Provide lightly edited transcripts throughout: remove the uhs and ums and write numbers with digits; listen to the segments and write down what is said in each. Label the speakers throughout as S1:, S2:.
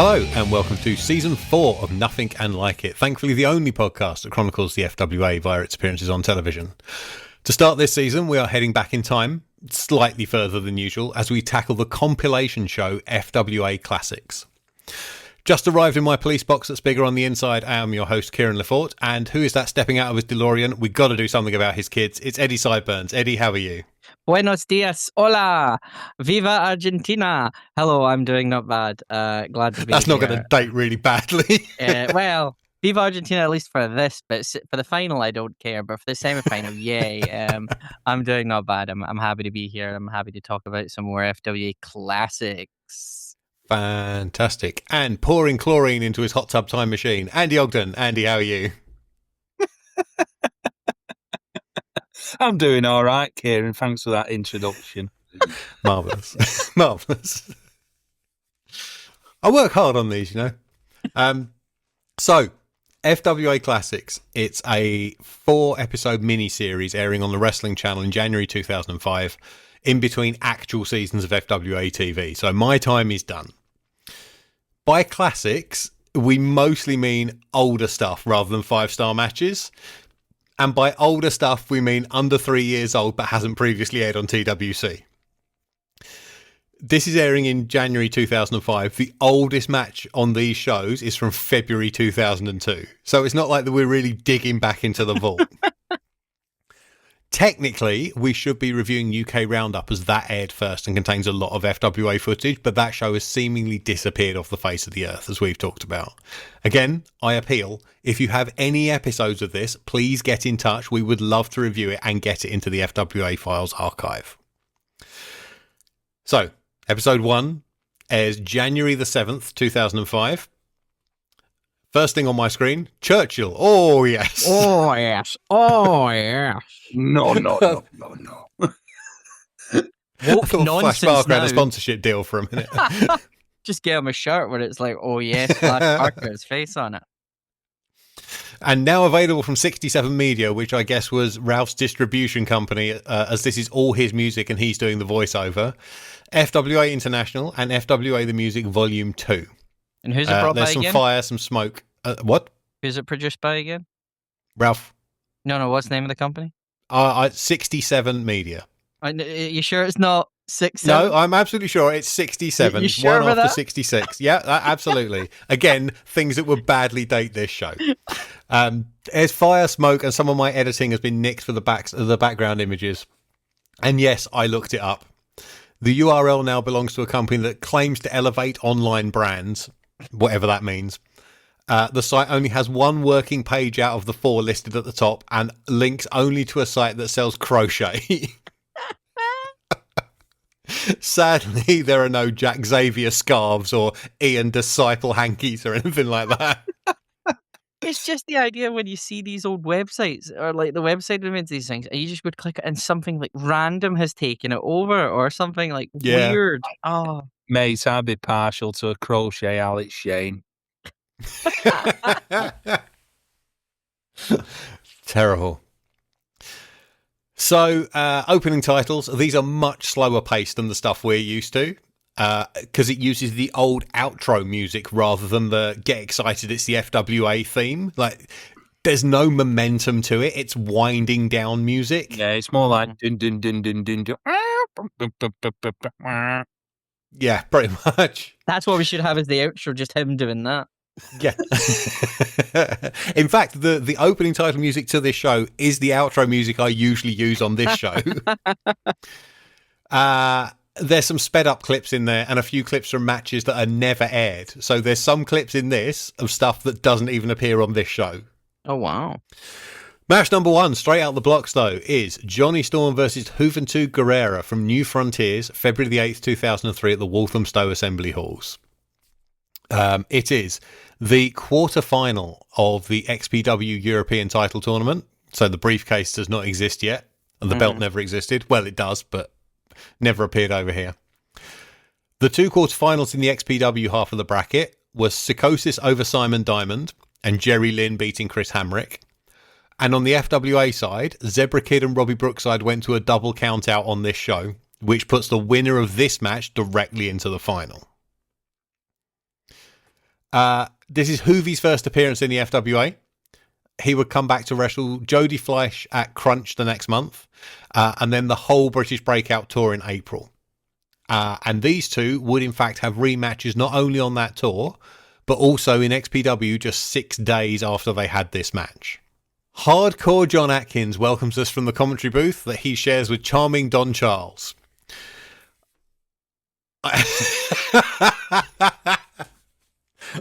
S1: Hello and welcome to Season 4 of Nothing and Like It, thankfully the only podcast that chronicles the FWA via its appearances on television. To start this season, we are heading back in time, slightly further than usual, as we tackle the compilation show FWA Classics. Just arrived in my police box that's bigger on the inside. I am your host, Kieran Lefort, and who is that stepping out of his DeLorean? We've got to do something about his kids. It's Eddie Sideburns. Eddie, how are you?
S2: Buenos dias. Hola. Viva Argentina. Hello, I'm doing not bad. Glad to be
S1: That's
S2: here.
S1: not going to date really badly.
S2: Well, Viva Argentina, at least for this, but for the final, I don't care. But for the semi-final, yay. I'm doing not bad. I'm happy to be here. I'm happy to talk about some more FWA classics.
S1: Fantastic. And pouring chlorine into his hot tub time machine, Andy Ogden. Andy, how are you?
S3: I'm doing all right, Kieran. Thanks for that introduction.
S1: Marvellous. Marvellous. I work hard on these, you know. So, FWA Classics. It's a 4-episode mini-series airing on the Wrestling Channel in January 2005, in between actual seasons of FWA TV. So my time is done. By classics, we mostly mean older stuff rather than 5-star matches. And by older stuff, we mean under 3 years old but hasn't previously aired on TWC. This is airing in January 2005. The oldest match on these shows is from February 2002. So it's not like that we're really digging back into the vault. Technically, we should be reviewing UK Roundup as that aired first and contains a lot of FWA footage, but that show has seemingly disappeared off the face of the earth, as we've talked about. Again, I appeal. If you have any episodes of this, please get in touch. We would love to review it and get it into the FWA Files archive. So, episode 1 airs January the 7th, 2005. First thing on my screen, Churchill. Oh, yes.
S2: Oh, yes. Oh, yes.
S3: No.
S2: Woke
S1: I thought
S2: nonsense
S1: Flashback had
S2: now.
S1: a sponsorship deal for a minute.
S2: Just get him a shirt where it's like, oh, yes, Flash Parker's face on it.
S1: And now available from 67 Media, which I guess was Ralph's distribution company, as this is all his music and he's doing the voiceover. FWA International and FWA The Music Volume 2.
S2: And who's it brought by
S1: there's some
S2: again?
S1: fire, some smoke. What?
S2: Who's it produced by again?
S1: Ralph?
S2: No, what's the name of the company?
S1: 67 Media.
S2: You sure it's not 67?
S1: No, I'm absolutely sure it's 67.
S2: You sure
S1: one
S2: about
S1: after
S2: that?
S1: 66. Yeah, absolutely. Again, things that would badly date this show. There's fire, smoke, and some of my editing has been nicked for the background images. And yes, I looked it up. The URL now belongs to a company that claims to elevate online brands, whatever that means. The site only has one working page out of the 4 listed at the top and links only to a site that sells crochet. Sadly, there are no Jack Xavier scarves or Ian Disciple hankies or anything like that.
S2: It's just the idea when you see these old websites or like the website that makes these things, and you just would click it and something like random has taken it over or something like weird. Oh,
S3: Mate, I'd be partial to a crochet Alex Shane.
S1: Terrible. So, opening titles. These are much slower paced than the stuff we're used to, because it uses the old outro music rather than the get excited, it's the FWA theme. Like, there's no momentum to it. It's winding down music.
S3: Yeah, it's more like dun dun dun dun dun dun.
S1: Yeah, pretty much.
S2: that's what we should have as the outro, just him doing that.
S1: Yeah. In fact, the opening title music to this show is the outro music I usually use on this show. There's some sped up clips in there and a few clips from matches that are never aired. So there's some clips in this of stuff that doesn't even appear on this show.
S2: Oh, wow.
S1: Match number 1, straight out the blocks, though, is Johnny Storm versus Juventud Guerrera from New Frontiers, February the 8th, 2003 at the Walthamstow Assembly Halls. It is the quarter-final of the XPW European title tournament. So the briefcase does not exist yet, and the belt never existed. Well, it does, but never appeared over here. The 2 quarterfinals in the XPW half of the bracket was Psychosis over Simon Diamond and Jerry Lynn beating Chris Hamrick. And on the FWA side, Zebra Kid and Robbie Brookside went to a double count out on this show, which puts the winner of this match directly into the final. This is Hoovie's first appearance in the FWA. He would come back to wrestle Jody Fleisch at Crunch the next month, and then the whole British Breakout Tour in April. And these two would, in fact, have rematches not only on that tour, but also in XPW just 6 days after they had this match. Hardcore John Atkins welcomes us from the commentary booth that he shares with charming Don Charles.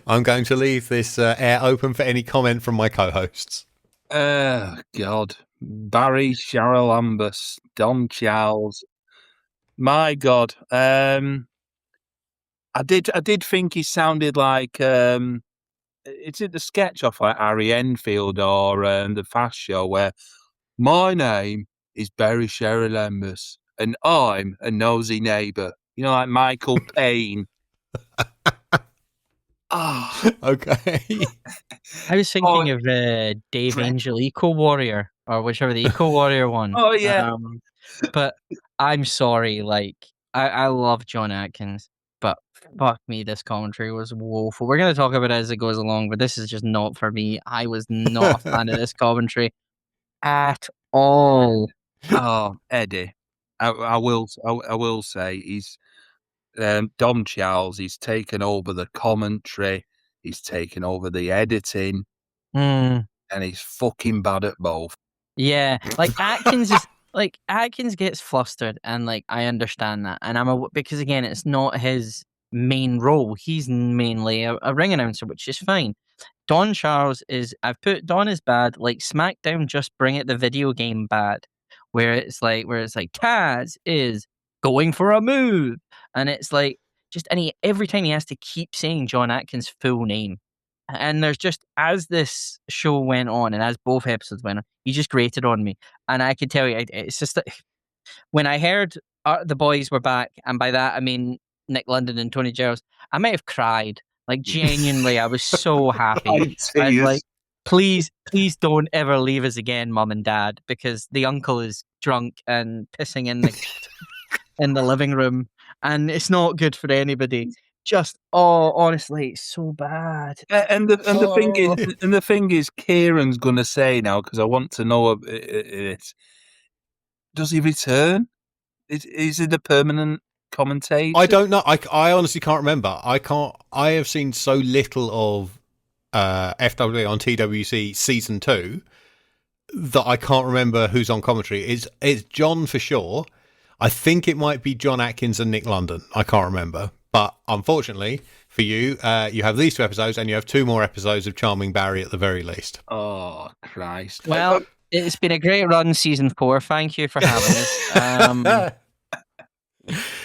S1: I'm going to leave this air open for any comment from my co-hosts.
S3: God. Barry, Cheryl Ambus, Don Charles. My God. I did think he sounded like is it the sketch off like Harry Enfield or the Fast Show where my name is Barry Cheryl Ambus and I'm a nosy neighbour. You know, like Michael Payne. Oh.
S1: Okay.
S2: I was thinking of Dave Angel Eco Warrior, or whichever the Eco Warrior one.
S3: Oh, yeah.
S2: But I'm sorry, like, I love John Atkins, but fuck me, this commentary was woeful. We're going to talk about it as it goes along, but this is just not for me. I was not a fan of this commentary at all.
S3: Oh, Eddie. I will say he's Dom Charles. He's taken over the commentary. He's taken over the editing, and he's fucking bad at both.
S2: Yeah, like Atkins is like Atkins gets flustered, and like I understand that, and because again, it's not his main role. He's mainly a ring announcer, which is fine. Don Charles is. I've put Don is bad. Like SmackDown, just bring it the video game bad, where it's like Taz is going for a move, and it's like every time he has to keep saying John Atkins' full name, and there's just as this show went on and as both episodes went on, he just grated on me, and I could tell you it's just that when I heard the boys were back, and by that I mean Nick London and Tony Giles, I might have cried. Like genuinely, I was so happy. I was like, please don't ever leave us again, Mum and Dad, because the uncle is drunk and pissing in the in the living room, and it's not good for anybody. Just honestly, it's so bad.
S3: And the thing is, Kieran's gonna say now, because I want to know it. Does he return? Is it a permanent commentator?
S1: I don't know. I honestly can't remember. I have seen so little of FWA on TWC season 2 that I can't remember who's on commentary. It's John for sure. I think it might be John Atkins and Nick London. I can't remember. But unfortunately for you, you have these 2 episodes and you have 2 more episodes of Charming Barry at the very least.
S3: Oh, Christ.
S2: Well, it's been a great run, season 4. Thank you for having us.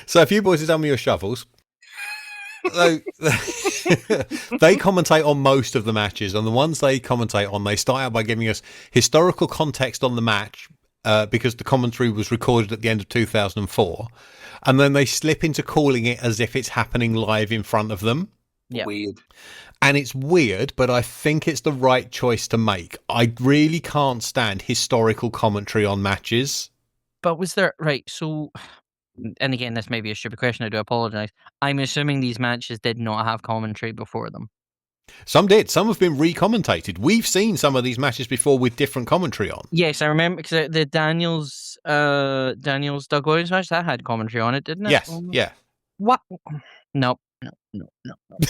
S1: So if you boys have done me your shovels, they commentate on most of the matches, and the ones they commentate on, they start out by giving us historical context on the match, because the commentary was recorded at the end of 2004, and then they slip into calling it as if it's happening live in front of them.
S2: Yeah.
S3: Weird.
S1: And it's weird, but I think it's the right choice to make. I really can't stand historical commentary on matches.
S2: But was there right? So, and again, this may be a stupid question. I do apologize. I'm assuming these matches did not have commentary before them.
S1: Some did. Some have been re-commentated. We've seen some of these matches before with different commentary on.
S2: Yes, I remember, because the Daniels Doug Williams match, that had commentary on it, didn't it?
S1: Yes, yeah.
S2: What? No.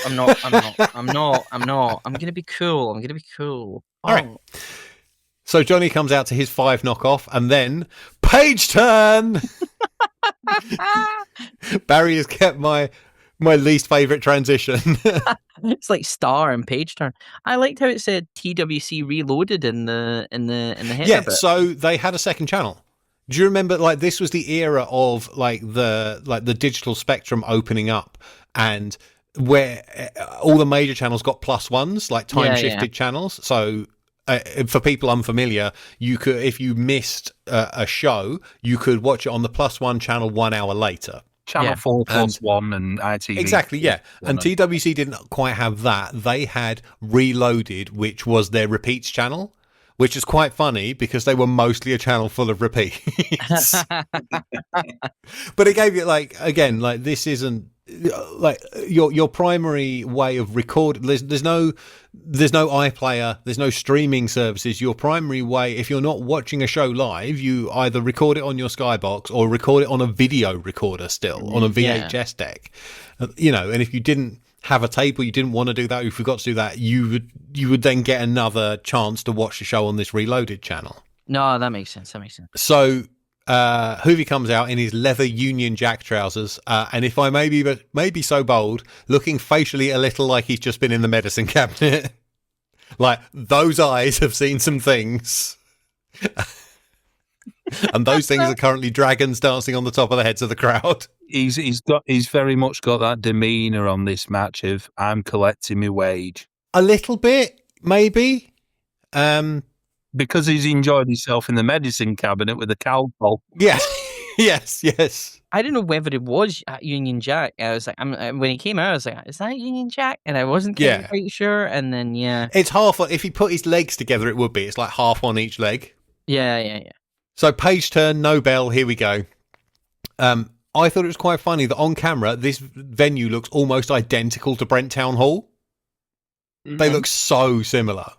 S2: I'm not. I'm gonna be cool.
S1: All right. So Johnny comes out to his 5 knockoff, and then page turn. Barry has kept my least favourite transition.
S2: It's like star and page turn. I liked how it said TWC Reloaded in the header.
S1: Yeah,
S2: bit.
S1: so they had a second channel. Do you remember, like, this was the era of the digital spectrum opening up, and where all the major channels got +1s, like time shifted channels. So for people unfamiliar, you could, if you missed a show, you could watch it on the +1 channel 1 hour later.
S3: Channel 4 +1 and ITV.
S1: Exactly, yeah. And TWC didn't quite have that. They had Reloaded, which was their repeats channel, which is quite funny because they were mostly a channel full of repeats. But it gave you again, this isn't your primary way of record. There's no iPlayer, there's no streaming services. Your primary way, if you're not watching a show live, you either record it on your Skybox or record it on a video recorder still on a VHS deck. And if you didn't have a tape or you didn't want to do that, or you forgot to do that, you would then get another chance to watch the show on this Reloaded channel.
S2: No, that makes sense.
S1: So Xavier comes out in his leather Union Jack trousers, and if I may be so bold, looking facially a little like he's just been in the medicine cabinet. Like, those eyes have seen some things. And those things are currently dragons dancing on the top of the heads of the crowd.
S3: He's very much got that demeanour on this match of I'm collecting my wage.
S1: A little bit, maybe.
S3: Because he's enjoyed himself in the medicine cabinet with a cowbell.
S1: Yeah. yes.
S2: I don't know whether it was Union Jack. I was like, when he came out, I was like, is that Union Jack? And I wasn't quite sure. And then,
S1: it's half. If he put his legs together, it would be. It's like half on each leg.
S2: Yeah.
S1: So page turn, no bell. Here we go. I thought it was quite funny that on camera, this venue looks almost identical to Brent Town Hall. Mm-hmm. They look so similar.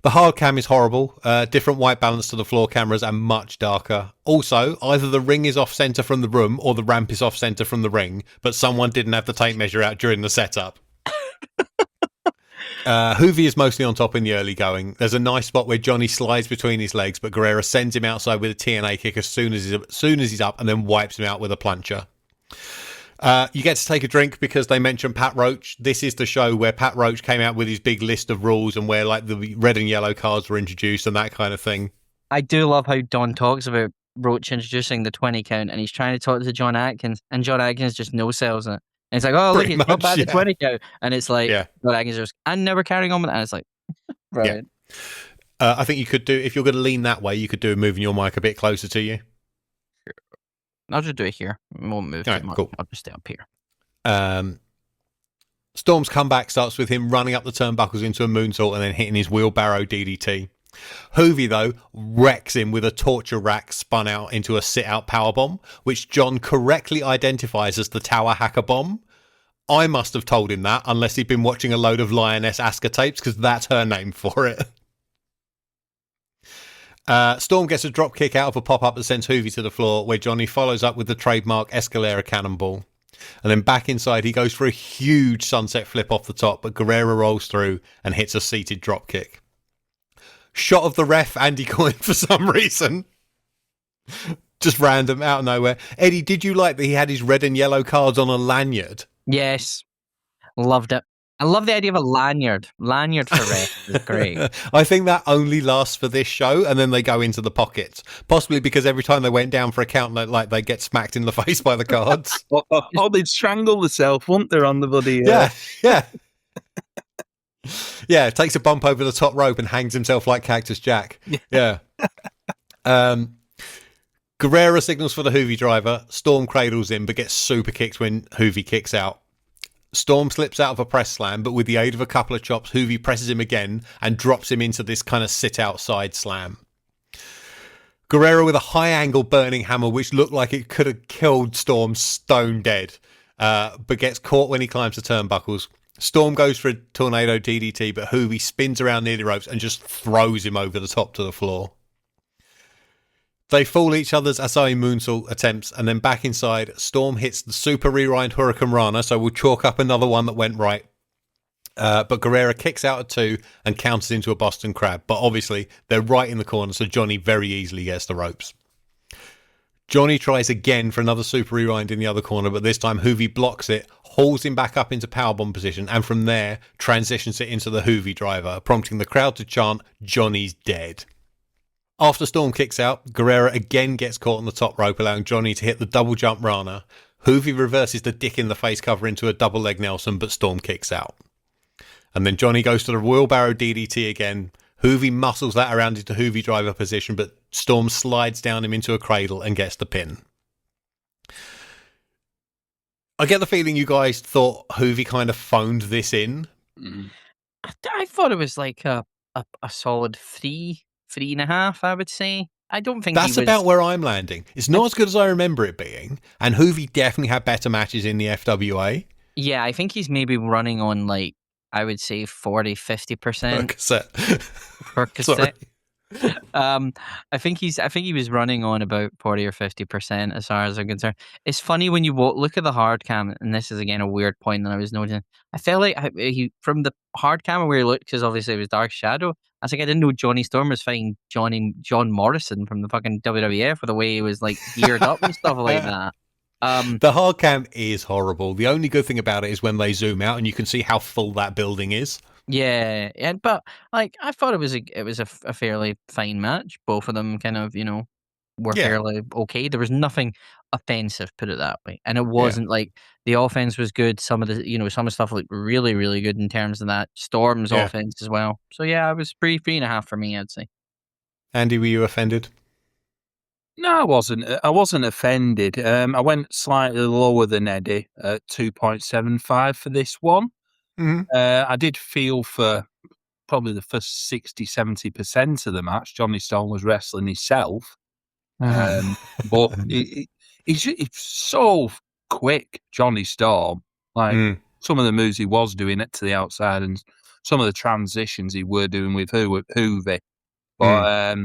S1: The hard cam is horrible. Different white balance to the floor cameras and much darker. Also, either the ring is off center from the room or the ramp is off center from the ring, but someone didn't have the tape measure out during the setup. Xavier is mostly on top in the early going. There's a nice spot where Johnny slides between his legs, but Guerrero sends him outside with a TNA kick as soon as he's up, and then wipes him out with a plancher. You get to take a drink because they mention Pat Roach. This is the show where Pat Roach came out with his big list of rules and where the red and yellow cards were introduced and that kind of thing.
S2: I do love how Don talks about Roach introducing the 20 count, and he's trying to talk to John Atkins, and John Atkins just no-sells it. And it's like, oh, look, it's not bad, the 20 count. And it's like, John Atkins just, and now we're carrying on with it. And it's like, brilliant.
S1: Yeah. I think you could do, if you're going to lean that way, you could do moving your mic a bit closer to you.
S2: I'll just do it here. I won't move too much. Cool. I'll just stay up here.
S1: Storm's comeback starts with him running up the turnbuckles into a moonsault and then hitting his wheelbarrow DDT. Xavier, though, wrecks him with a torture rack spun out into a sit-out powerbomb, which John correctly identifies as the Tower Hacker Bomb. I must have told him that, unless he'd been watching a load of Lioness Asuka tapes, because that's her name for it. Storm gets a drop kick out of a pop-up that sends Xavier to the floor, where Johnny follows up with the trademark Escalera Cannonball. And then back inside, he goes for a huge sunset flip off the top, but Guerrero rolls through and hits a seated drop kick. Shot of the ref, Andy Coyne, for some reason. Just random, out of nowhere. Eddie, did you like that he had his red and yellow cards on a lanyard?
S2: Yes. Loved it. I love the idea of a lanyard. Lanyard for ref is great.
S1: I think that only lasts for this show, and then they go into the pockets. Possibly because every time they went down for a count, they get smacked in the face by the cards.
S3: They'd strangle themselves, wouldn't they, on the bloody...
S1: Yeah. Yeah, takes a bump over the top rope and hangs himself like Cactus Jack. Yeah. Guerrero signals for the Xavier driver. Storm cradles him, but gets super kicked when Xavier kicks out. Storm slips out of a press slam, but with the aid of a couple of chops, Xavier presses him again and drops him into this kind of sit-outside slam. Guerrero with a high-angle burning hammer, which looked like it could have killed Storm stone dead, but gets caught when he climbs the turnbuckles. Storm goes for a tornado DDT, but Xavier spins around near the ropes and just throws him over the top to the floor. They fool each other's Asai moonsault attempts, and then back inside, Storm hits the Super Rewind Hurricane Rana, so we'll chalk up another one that went right. But Guerrero kicks out at 2 and counters into a Boston Crab, but obviously they're right in the corner, so Johnny very easily gets the ropes. Johnny tries again for another Super Rewind in the other corner, but this time Xavier blocks it, hauls him back up into powerbomb position, and from there transitions it into the Xavier driver, prompting the crowd to chant, "Johnny's dead." After Storm kicks out, Guerrero again gets caught on the top rope, allowing Johnny to hit the double jump Rana. Xavier reverses the dick in the face cover into a double leg Nelson, but Storm kicks out. And then Johnny goes to the wheelbarrow DDT again. Xavier muscles that around into Xavier driver position, but Storm slides down him into a cradle and gets the pin. I get the feeling you guys thought Xavier kind of phoned this in.
S2: I thought it was like a solid 3.5, I would say. I don't think
S1: That's
S2: he was.
S1: about where I'm landing. It's not as good as I remember it being, and Hoovy definitely had better matches in the FWA.
S2: Yeah, I think he's maybe running on like I would say 40-50%
S1: Cassette.
S2: per
S1: Sorry.
S2: cassette. I think he was running on about 40 or 50% as far as I'm concerned. It's funny when you look at the hard cam, and this is again a weird point that I was noticing. I felt like he from the hard cam where he looked, because obviously it was Dark Shadow. I was like, I didn't know Johnny Storm was fighting John Morrison from the fucking WWF for the way he was like geared up and stuff like that.
S1: The hard cam is horrible. The only good thing about it is when they zoom out and you can see how full that building is.
S2: Yeah, but like I thought it was a fairly fine match. Both of them kind of were fairly okay. There was nothing offensive, put it that way, and it wasn't like the offense was good. Some of the some of the stuff looked really really good in terms of that Storm's offense as well. So yeah, it was 3.5 for me, I'd say.
S1: Andy, were you offended?
S3: No, I wasn't. I wasn't offended. I went slightly lower than Eddie at 2.75 for this one.
S1: Mm-hmm.
S3: I did feel for probably the first 60-70% of the match, Johnny Storm was wrestling himself. But he's so quick, Johnny Storm. Like some of the moves he was doing it to the outside and some of the transitions he were doing with Hoovy. But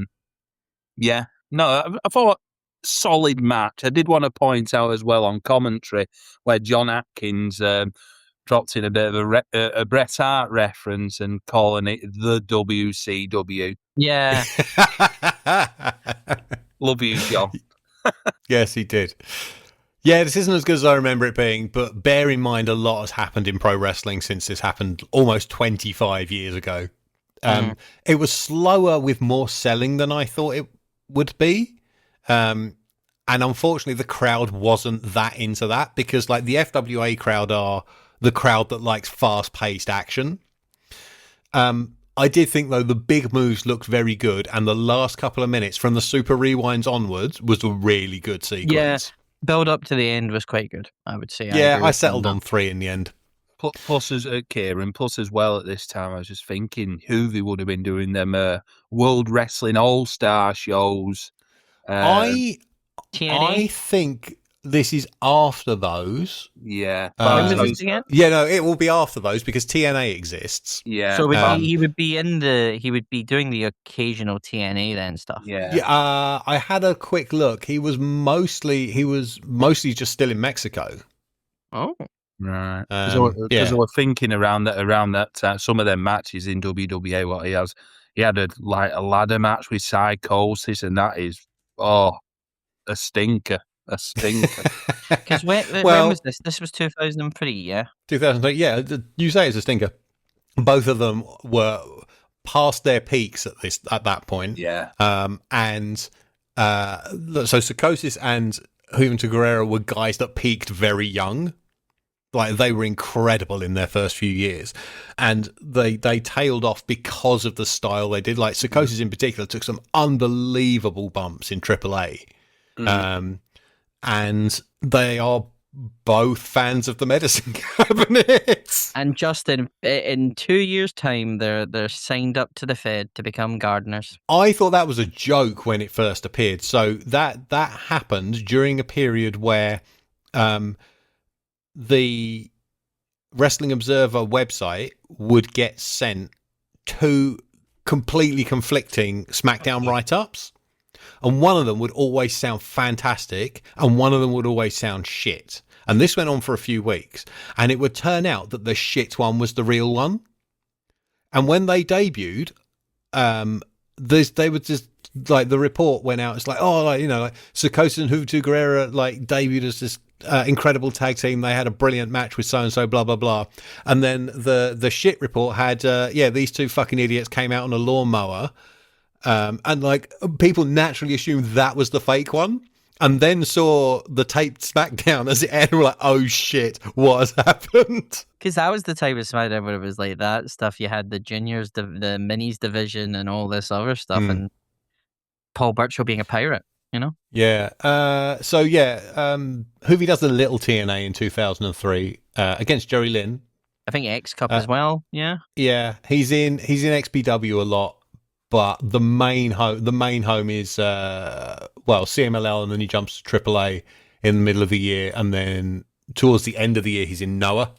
S3: yeah, no, I thought solid match. I did want to point out as well on commentary where John Atkins dropped in a bit of a Bret Hart reference and calling it the WCW.
S2: Yeah.
S3: Love you, John.
S1: Yes, he did. Yeah, this isn't as good as I remember it being, but bear in mind a lot has happened in pro wrestling since this happened almost 25 years ago. It was slower with more selling than I thought it would be. And unfortunately, the crowd wasn't that into that because like the FWA crowd are the crowd that likes fast-paced action. I did think, though, the big moves looked very good, and the last couple of minutes from the Super Rewinds onwards was a really good sequence.
S2: Yeah, build up to the end was quite good, I would say.
S1: Yeah, I settled on 3 in the end.
S3: Plus, Kieran, plus as well at this time, I was just thinking Hoovy would have been doing them World Wrestling All-Star shows.
S1: I think this is after those.
S3: Yeah.
S2: When was this again?
S1: Yeah, no, it will be after those because TNA exists.
S3: Yeah.
S2: So he would be doing the occasional TNA then stuff.
S3: Yeah.
S1: Yeah. I had a quick look. He was mostly just still in Mexico.
S2: Oh.
S3: Right. Because I was thinking around that some of their matches in WWA, what he had a ladder match with Psychosis, and that is a stinker. A stinker.
S2: Because when was this? This was 2003, yeah?
S1: 2003, yeah. You say it's a stinker. Both of them were past their peaks at that point.
S3: Yeah.
S1: So Psychosis and Juventud Guerrera were guys that peaked very young. Like they were incredible in their first few years, and they tailed off because of the style they did. Like Psychosis in particular took some unbelievable bumps in AAA. And they are both fans of the Medicine Cabinet.
S2: And just in 2 years' time, they're signed up to the Fed to become gardeners.
S1: I thought that was a joke when it first appeared. So that happened during a period where the Wrestling Observer website would get sent 2 completely conflicting SmackDown write-ups. And one of them would always sound fantastic, and one of them would always sound shit. And this went on for a few weeks, and it would turn out that the shit one was the real one. And when they debuted, they would just like the report went out. It's like, like Psychosis and Juventud Guerrera like debuted as this incredible tag team. They had a brilliant match with so and so, blah blah blah. And then the shit report had these 2 fucking idiots came out on a lawnmower. And like people naturally assumed that was the fake one, and then saw the taped SmackDown as it aired, and were like, "Oh shit, what has happened?"
S2: Because that was the type of SmackDown where it was like that stuff. You had the juniors, the minis division, and all this other stuff, and Paul Burchill being a pirate,
S1: Yeah. Hoovy does a little TNA in 2003 against Joey Lynn.
S2: I think X Cup as well. Yeah.
S1: Yeah, he's in XPW a lot, but the main home is CMLL, and then he jumps to AAA in the middle of the year, and then towards the end of the year he's in Noah.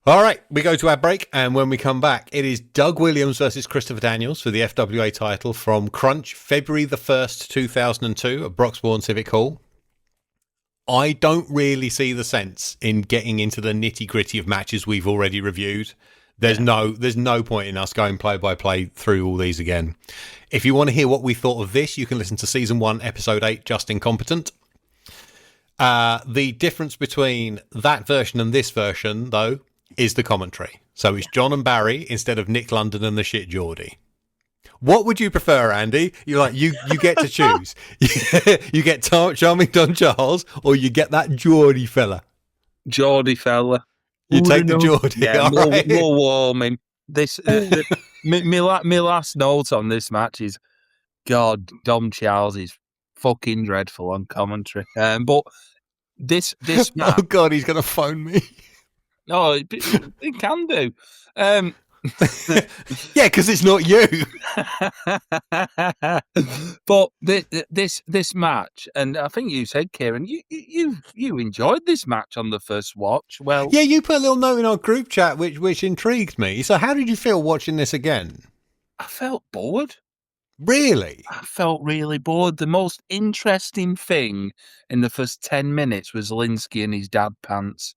S1: All right, we go to our break, and when we come back, it is Doug Williams versus Christopher Daniels for the FWA title from Crunch, February the 1st, 2002 at Broxbourne Civic Hall. I don't really see the sense in getting into the nitty-gritty of matches we've already reviewed. There's no point in us going play-by-play through all these again. If you want to hear what we thought of this, you can listen to Season 1, Episode 8, Just Incompetent. The difference between that version and this version, though, is the commentary. So it's John and Barry instead of Nick London and the shit Geordie. What would you prefer, Andy? You get to choose. You get Charming Don Charles, or you get that Geordie fella.
S3: Geordie fella.
S1: You take the Geordie.
S3: Yeah,
S1: right.
S3: more warming. This my last note on this match is, God, Dom Charles is fucking dreadful on commentary. But this match,
S1: Oh God, he's gonna phone me.
S3: no, it can do.
S1: Yeah, because it's not you.
S3: But this match, and I think you said, Kieran, you enjoyed this match on the first watch. Well,
S1: Yeah, you put a little note in our group chat which intrigued me. So how did you feel watching this again?
S3: I felt bored.
S1: Really?
S3: I felt really bored. The most interesting thing in the first 10 minutes was Lynskey and his dad pants.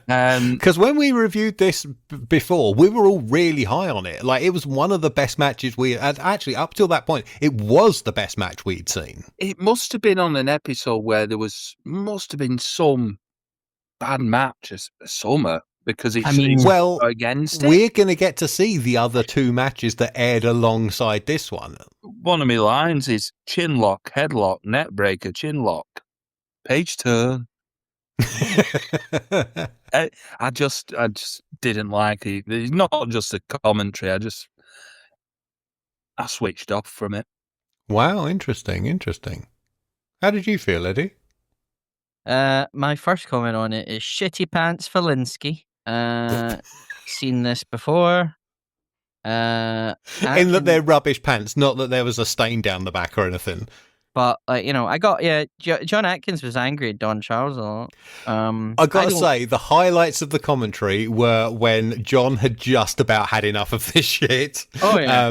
S1: Because when we reviewed this before, we were all really high on it. Like, it was one of the best matches we had. Actually, up till that point, it was the best match we'd seen.
S3: It must have been on an episode where must have been some bad match a summer, because it's against it.
S1: We're going to get to see the other two matches that aired alongside this one.
S3: One of my lines is chinlock, headlock, net breaker, chinlock, page turn. I just didn't like it. It's not just a commentary. I switched off from it.
S1: Wow, interesting. How did you feel, Eddie?
S2: My first comment on it is shitty Pants For Lynskey. Seen this before.
S1: In that they're rubbish pants, not that there was a stain down the back or anything.
S2: But I got John Atkins was angry at Don Charles a lot.
S1: I gotta say, the highlights of the commentary were when John had just about had enough of this shit.
S2: Oh yeah.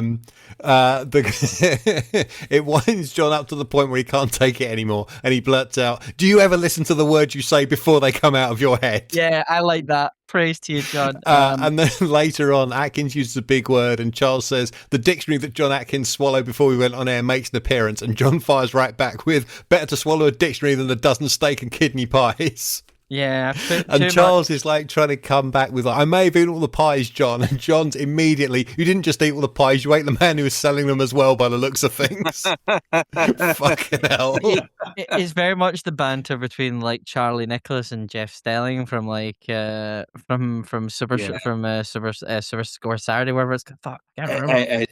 S1: It winds John up to the point where he can't take it anymore, and he blurts out, "Do you ever listen to the words you say before they come out of your head?"
S2: Yeah, I like that. Praise to you, John.
S1: And then later on, Atkins uses a big word, and Charles says, "The dictionary that John Atkins swallowed before we went on air makes an appearance," and John fires right back with, "Better to swallow a dictionary than a dozen steak and kidney pies."
S2: Yeah.
S1: And Charles is like trying to come back with, like, "I may have eaten all the pies, John." And John's immediately, "You didn't just eat all the pies, you ate the man who was selling them as well, by the looks of things." Fucking hell.
S2: It's very much the banter between like Charlie Nicholas and Jeff Stelling from from Super Score Saturday, wherever it's called. Fuck, I can't remember.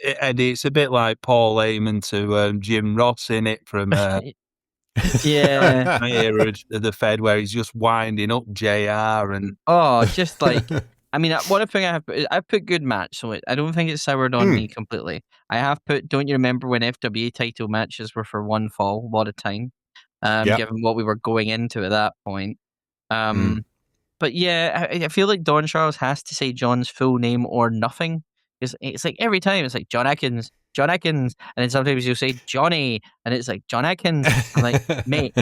S3: Eddie, it's a bit like Paul Heyman to Jim Ross in it from
S2: yeah,
S3: my era of the Fed, where he's just winding up JR and
S2: just like, I mean, one thing I've put good match, so I don't think it's soured on me completely. I have put, don't you remember when FWA title matches were for one fall? What a time, given what we were going into at that point. But yeah, I feel like Don Charles has to say John's full name or nothing. It's like every time it's like John Atkins, and then sometimes you'll say Johnny, and it's like John Atkins. I'm like, mate,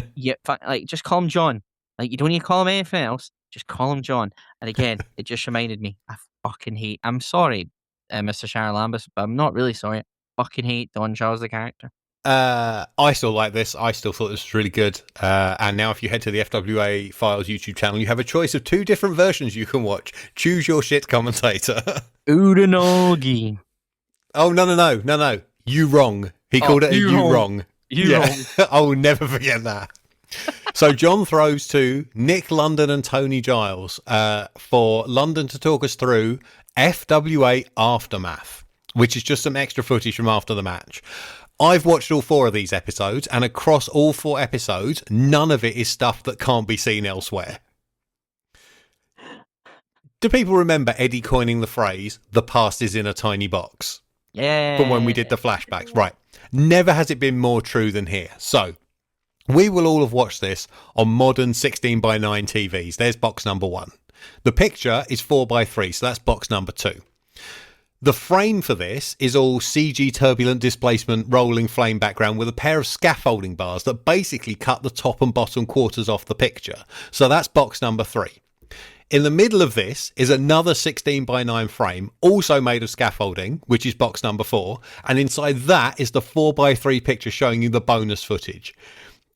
S2: just call him John. Like, you don't need to call him anything else. Just call him John. And again, it just reminded me, I fucking hate. I'm sorry, Mr. Sharon Lambus, but I'm not really sorry. I fucking hate Don Charles the character.
S1: I still like this. I still thought this was really good. And now if you head to the FWA Files YouTube channel, you have a choice of 2 different versions you can watch. Choose your shit, commentator.
S2: Udanogi.
S1: Oh, no. You wrong. He called it a you wrong.
S2: You wrong.
S1: I will never forget that. So John throws to Nick London and Tony Giles for London to talk us through FWA Aftermath, which is just some extra footage from after the match. I've watched all 4 of these episodes, and across all 4 episodes, none of it is stuff that can't be seen elsewhere. Do people remember Eddie coining the phrase, "the past is in a tiny box"?
S2: Yeah.
S1: From when we did the flashbacks. Right. Never has it been more true than here. So, we will all have watched this on modern 16:9 TVs. There's box number 1. The picture is 4:3, so that's box number 2. The frame for this is all CG turbulent displacement rolling flame background with a pair of scaffolding bars that basically cut the top and bottom quarters off the picture. So that's box number 3. In the middle of this is another 16:9 frame, also made of scaffolding, which is box number 4. And inside that is the 4:3 picture showing you the bonus footage.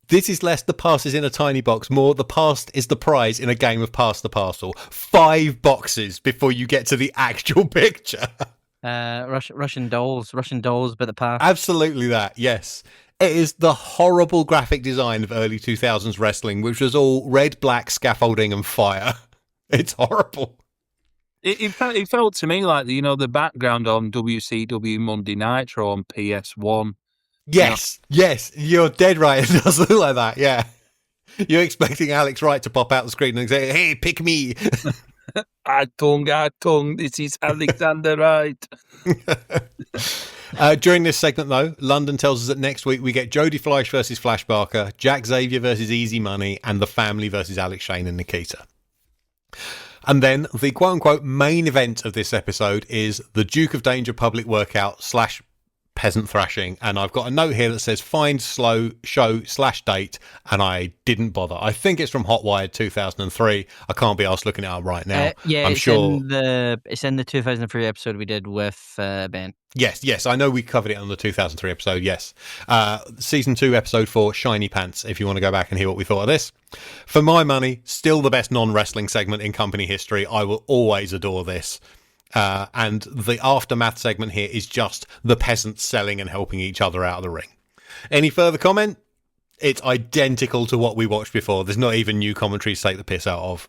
S1: This is less the past is in a tiny box, more the past is the prize in a game of pass the parcel. 5 boxes before you get to the actual picture.
S2: Russian dolls, but the past.
S1: Absolutely that, yes. It is the horrible graphic design of early 2000s wrestling, which was all red, black, scaffolding and fire. It's horrible.
S3: It felt to me like, the background on WCW Monday Nitro on PS1.
S1: Yes, you're dead right. It does look like that, yeah. You're expecting Alex Wright to pop out the screen and say, "Hey, pick me."
S3: I tongue, this is Alexander Wright.
S1: During this segment, though, London tells us that next week we get Jodie Fleisch versus Flash Barker, Jack Xavier versus Easy Money, and The Family versus Alex Shane and Nikita. And then the quote-unquote main event of this episode is the Duke of Danger public workout / peasant thrashing, and I've got a note here that says find slow show / date, and I didn't bother. I think it's from Hotwired 2003. I can't be asked looking it up right now.
S2: Yeah,
S1: I'm
S2: it's
S1: sure
S2: it's in the 2003 episode we did with Ben.
S1: Yes, I know we covered it on the 2003 episode. Yes, season 2 episode 4, Shiny Pants, if you want to go back and hear what we thought of this. For my money, still the best non-wrestling segment in company history. I will always adore this. And the aftermath segment here is just the peasants selling and helping each other out of the ring. Any further comment? It's identical to what we watched before. There's not even new commentaries to take the piss out of.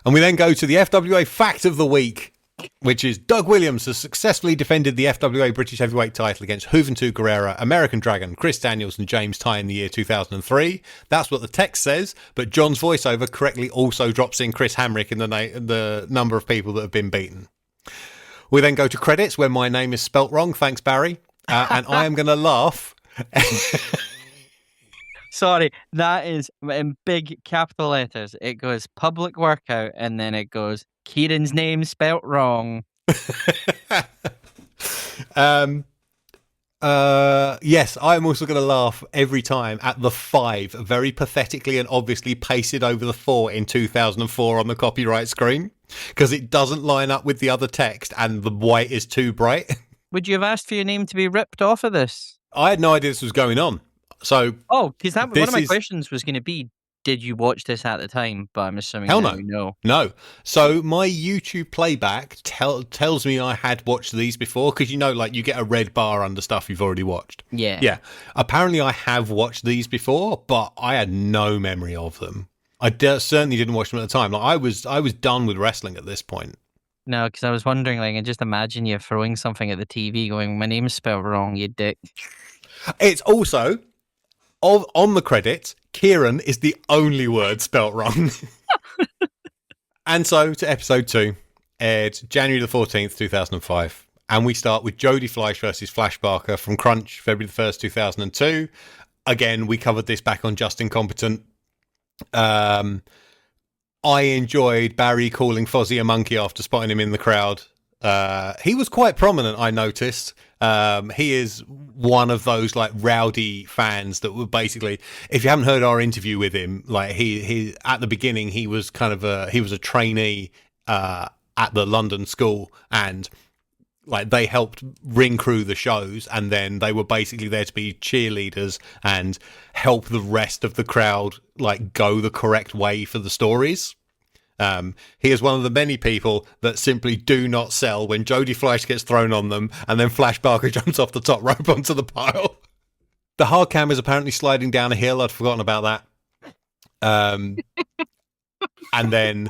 S1: And we then go to the FWA Fact of the Week, which is Doug Williams has successfully defended the FWA British Heavyweight title against Juventud Guerrera, American Dragon, Chris Daniels and James Ty in the year 2003. That's what the text says, but John's voiceover correctly also drops in Chris Hamrick in the number of people that have been beaten. We then go to credits where my name is spelt wrong. Thanks, Barry. And I am going to laugh.
S2: Sorry, that is in big capital letters. It goes public workout and then it goes Kieran's name spelt wrong.
S1: Yes, I'm also going to laugh every time at the 5 very pathetically and obviously pasted over the 4 in 2004 on the copyright screen because it doesn't line up with the other text and the white is too bright.
S2: Would you have asked for your name to be ripped off of this?
S1: I had no idea this was going on. So,
S2: because one of my questions was going to be, did you watch this at the time? But I'm assuming
S1: no. So my YouTube playback tells me I had watched these before because like you get a red bar under stuff you've already watched.
S2: Yeah.
S1: Apparently I have watched these before, but I had no memory of them. I certainly didn't watch them at the time. Like I was done with wrestling at this point.
S2: No, because I was wondering, and just imagine you throwing something at the TV, going, "My name's spelled wrong, you dick."
S1: It's also on the credits. Kieran is the only word spelt wrong. And so to episode 2, aired January the 14th, 2005. And we start with Jodie Fleisch versus Flash Barker from Crunch, February the 1st, 2002. Again, we covered this back on Just Incompetent. I enjoyed Barry calling Fozzie a monkey after spotting him in the crowd. He was quite prominent, I noticed. He is one of those like rowdy fans that were basically, if you haven't heard our interview with him, like he at the beginning he was he was a trainee at the London school, and like they helped ring crew the shows, and then they were basically there to be cheerleaders and help the rest of the crowd like go the correct way for the stories. He is one of the many people that simply do not sell when Jodie Fleisch gets thrown on them and then Flash Barker jumps off the top rope onto the pile. The hard cam is apparently sliding down a hill. I'd forgotten about that. And then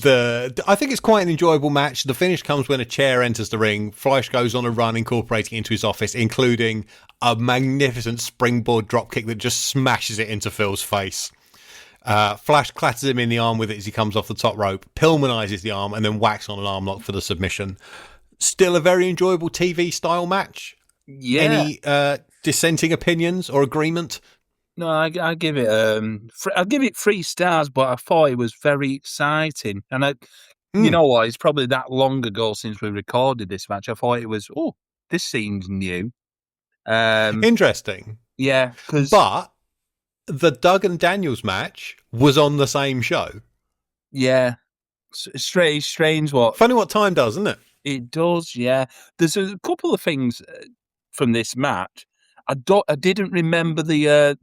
S1: I think it's quite an enjoyable match. The finish comes when a chair enters the ring. Fleisch goes on a run, incorporating into his office, including a magnificent springboard dropkick that just smashes it into Phil's face. Flash clatters him in the arm with it as he comes off the top rope, Pillmanizes the arm, and then whacks on an arm lock for the submission. Still a very enjoyable TV style match.
S3: Yeah.
S1: Any dissenting opinions or agreement?
S3: No, I give it I'll give it 3 stars, but I thought it was very exciting. And you know what? It's probably that long ago since we recorded this match. I thought it was, this seems new.
S1: Interesting.
S3: Yeah,
S1: but the Doug and Daniels match was on the same show.
S3: Yeah, strange. What
S1: funny what time does, isn't it?
S3: It does. Yeah, there's a couple of things from this match. I didn't remember the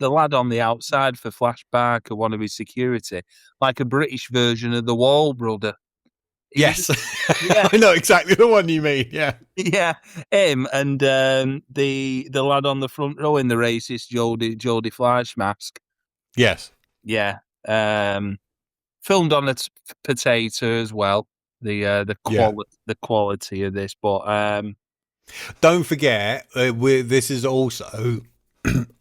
S3: lad on the outside for Flashback or one of his security, like a British version of the Wall Brother.
S1: Yes, I know exactly the one you mean. Yeah,
S3: him and the lad on the front row in the racist Jodie Fleisch mask.
S1: Yes,
S3: yeah. Filmed on a potato as well. The quality of this, but
S1: don't forget this is also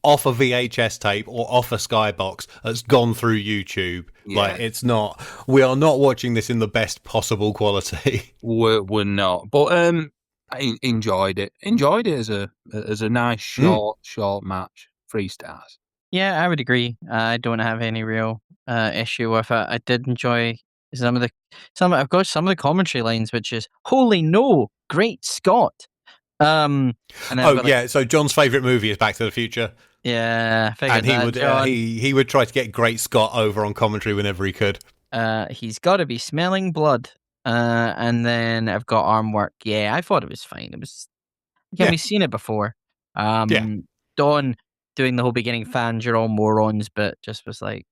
S1: off a VHS tape or off a Skybox that's gone through YouTube. Yeah. Like it's not. We are not watching this in the best possible quality.
S3: We're not. But I enjoyed it. Enjoyed it as a nice short match. 3 stars.
S2: Yeah, I would agree. I don't have any real issue with it. I did enjoy I've got some of the commentary lines, which is "Holy no, great Scott."
S1: So John's favourite movie is Back to the Future.
S2: Yeah,
S1: and he would try to get Great Scott over on commentary whenever he could.
S2: He's got to be smelling blood. And then I've got arm work. Yeah, I thought it was fine. It was we've seen it before. Dawn doing the whole beginning fans, you're all morons, but just was like,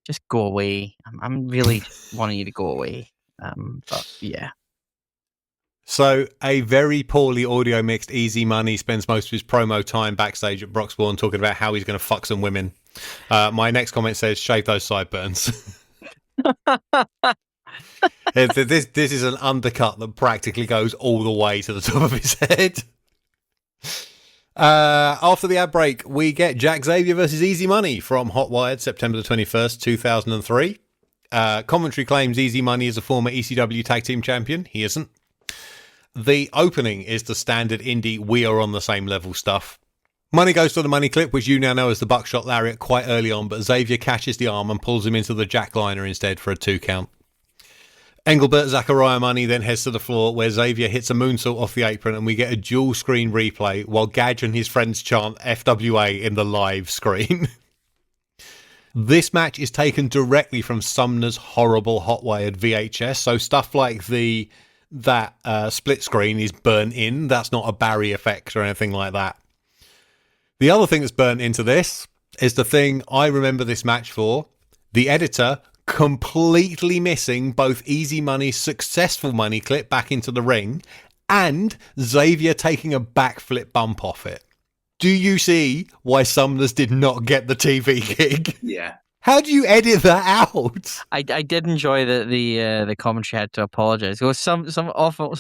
S2: just go away. I'm really wanting you to go away. But yeah.
S1: So, a very poorly audio mixed Easy Money spends most of his promo time backstage at Broxbourne talking about how he's going to fuck some women. My next comment says, shave those sideburns. This is an undercut that practically goes all the way to the top of his head. After the ad break, we get Jack Xavier versus Easy Money from Hotwired, September the 21st, 2003. Commentary claims Easy Money is a former ECW Tag Team Champion. He isn't. The opening is the standard indie we are on the same level stuff. Money goes to the money clip, which you now know as the buckshot lariat, quite early on, but Xavier catches the arm and pulls him into the jackliner instead for a 2 count. Engelbert Zachariah Money then heads to the floor where Xavier hits a moonsault off the apron and we get a dual screen replay while Gadge and his friends chant FWA in the live screen. This match is taken directly from Sumner's horrible Hotwired VHS, so stuff like that split screen is burnt in. That's not a Barry effect or anything like that. The other thing that's burnt into this is the thing I remember this match for. The editor completely missing both Easy Money's successful money clip back into the ring and Xavier taking a backflip bump off it. Do you see why Sumner's did not get the TV gig?
S3: Yeah.
S1: How do you edit that out?
S2: I did enjoy that the commentary had to apologise. It was some awful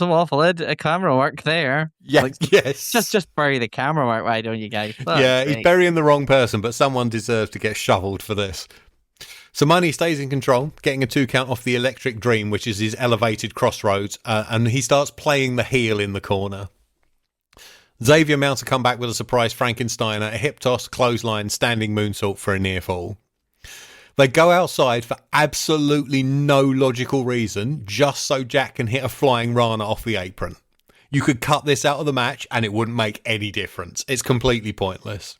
S2: camera work there.
S1: Yes.
S2: Just bury the camera work. Why don't you guys?
S1: He's burying the wrong person, but someone deserves to get shoveled for this. So Money stays in control, getting a 2 count off the Electric Dream, which is his elevated crossroads, and he starts playing the heel in the corner. Xavier mounts a comeback with a surprise Frankensteiner, a hip toss, clothesline, standing moonsault for a near fall. They go outside for absolutely no logical reason, just so Jack can hit a flying Rana off the apron. You could cut this out of the match and it wouldn't make any difference. It's completely pointless.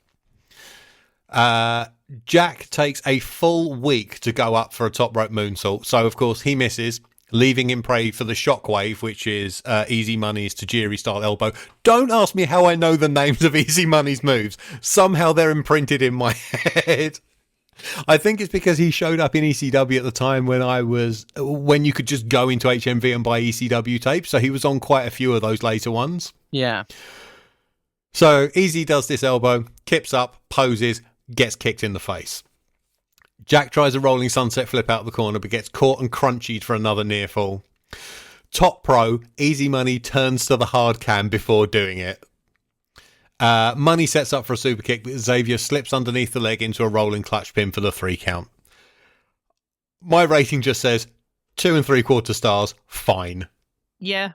S1: Jack takes a full week to go up for a top rope moonsault, so of course he misses, leaving him prey for the shockwave, which is Easy Money's Tajiri style elbow. Don't ask me how I know the names of Easy Money's moves. Somehow they're imprinted in my head. I think it's because he showed up in ECW at the time when you could just go into HMV and buy ECW tapes. So he was on quite a few of those later ones.
S2: Yeah.
S1: So Easy does this elbow, kips up, poses, gets kicked in the face. Jack tries a rolling sunset flip out of the corner, but gets caught and crunchied for another near fall. Top pro, Easy Money turns to the hard cam before doing it. Money sets up for a super kick, but Xavier slips underneath the leg into a rolling clutch pin for the 3 count. My rating just says 2 3/4 stars. Fine.
S2: Yeah,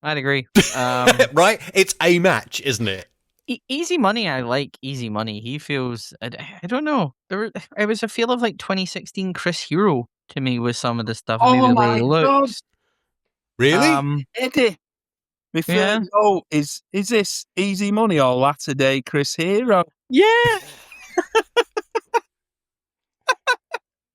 S2: I'd agree.
S1: Right? It's a match, isn't it?
S2: Easy Money, I like Easy Money. He feels, I don't know. It was a feel of like 2016 Chris Hero to me with some of the stuff.
S3: Oh
S2: maybe the way
S3: my
S2: he
S3: God.
S2: looks.
S1: Really?
S3: Eddie.
S2: Yeah.
S3: Oh, is this Easy Money or latter day Chris Hero?
S2: Yeah.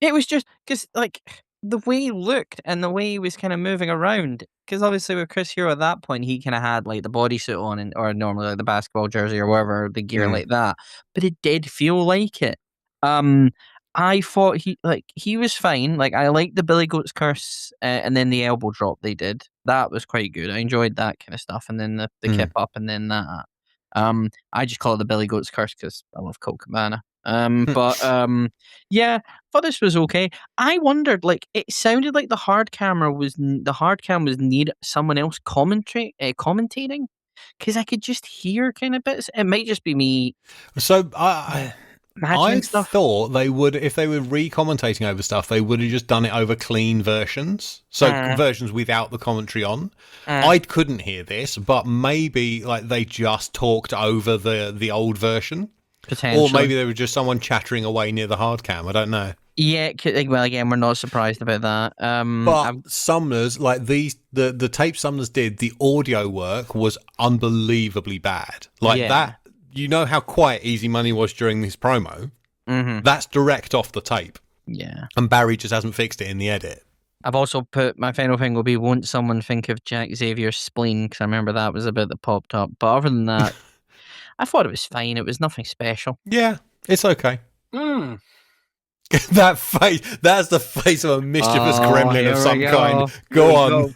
S2: It was just because, like, the way he looked and the way he was kind of moving around. Because obviously with Chris Hero at that point, he kind of had like the bodysuit on, or normally like the basketball jersey or whatever, the gear like that. But it did feel like it. I thought he was fine. Like, I liked the Billy Goat's Curse and then the elbow drop they did. That was quite good. I enjoyed that kind of stuff. And then the kip up and then that. I just call it the Billy Goat's Curse because I love Colt Cabana. Yeah, thought this was okay. I wondered, like, it sounded like the hard cam was near someone else commentating, because I could just hear kind of bits. It might just be me.
S1: So I
S2: imagining stuff.
S1: thought they would, if they were re-commentating over stuff, they would have just done it over clean versions. So versions without the commentary on. I couldn't hear this, but maybe like they just talked over the old version. Or maybe there was just someone chattering away near the hard cam. I don't know.
S2: Yeah, well, again, we're not surprised about that.
S1: But Sumner's, like the tape Sumner's did, the audio work was unbelievably bad. Like that, you know how quiet Easy Money was during this promo? Mm-hmm. That's direct off the tape.
S2: Yeah.
S1: And Barry just hasn't fixed it in the edit.
S2: I've also put, my final thing will be, won't someone think of Jack Xavier's spleen? Because I remember that was a bit that popped up. But other than that, I thought it was fine. It was nothing special.
S1: Yeah, it's okay. That face, that's the face of a mischievous gremlin of some kind. Go on.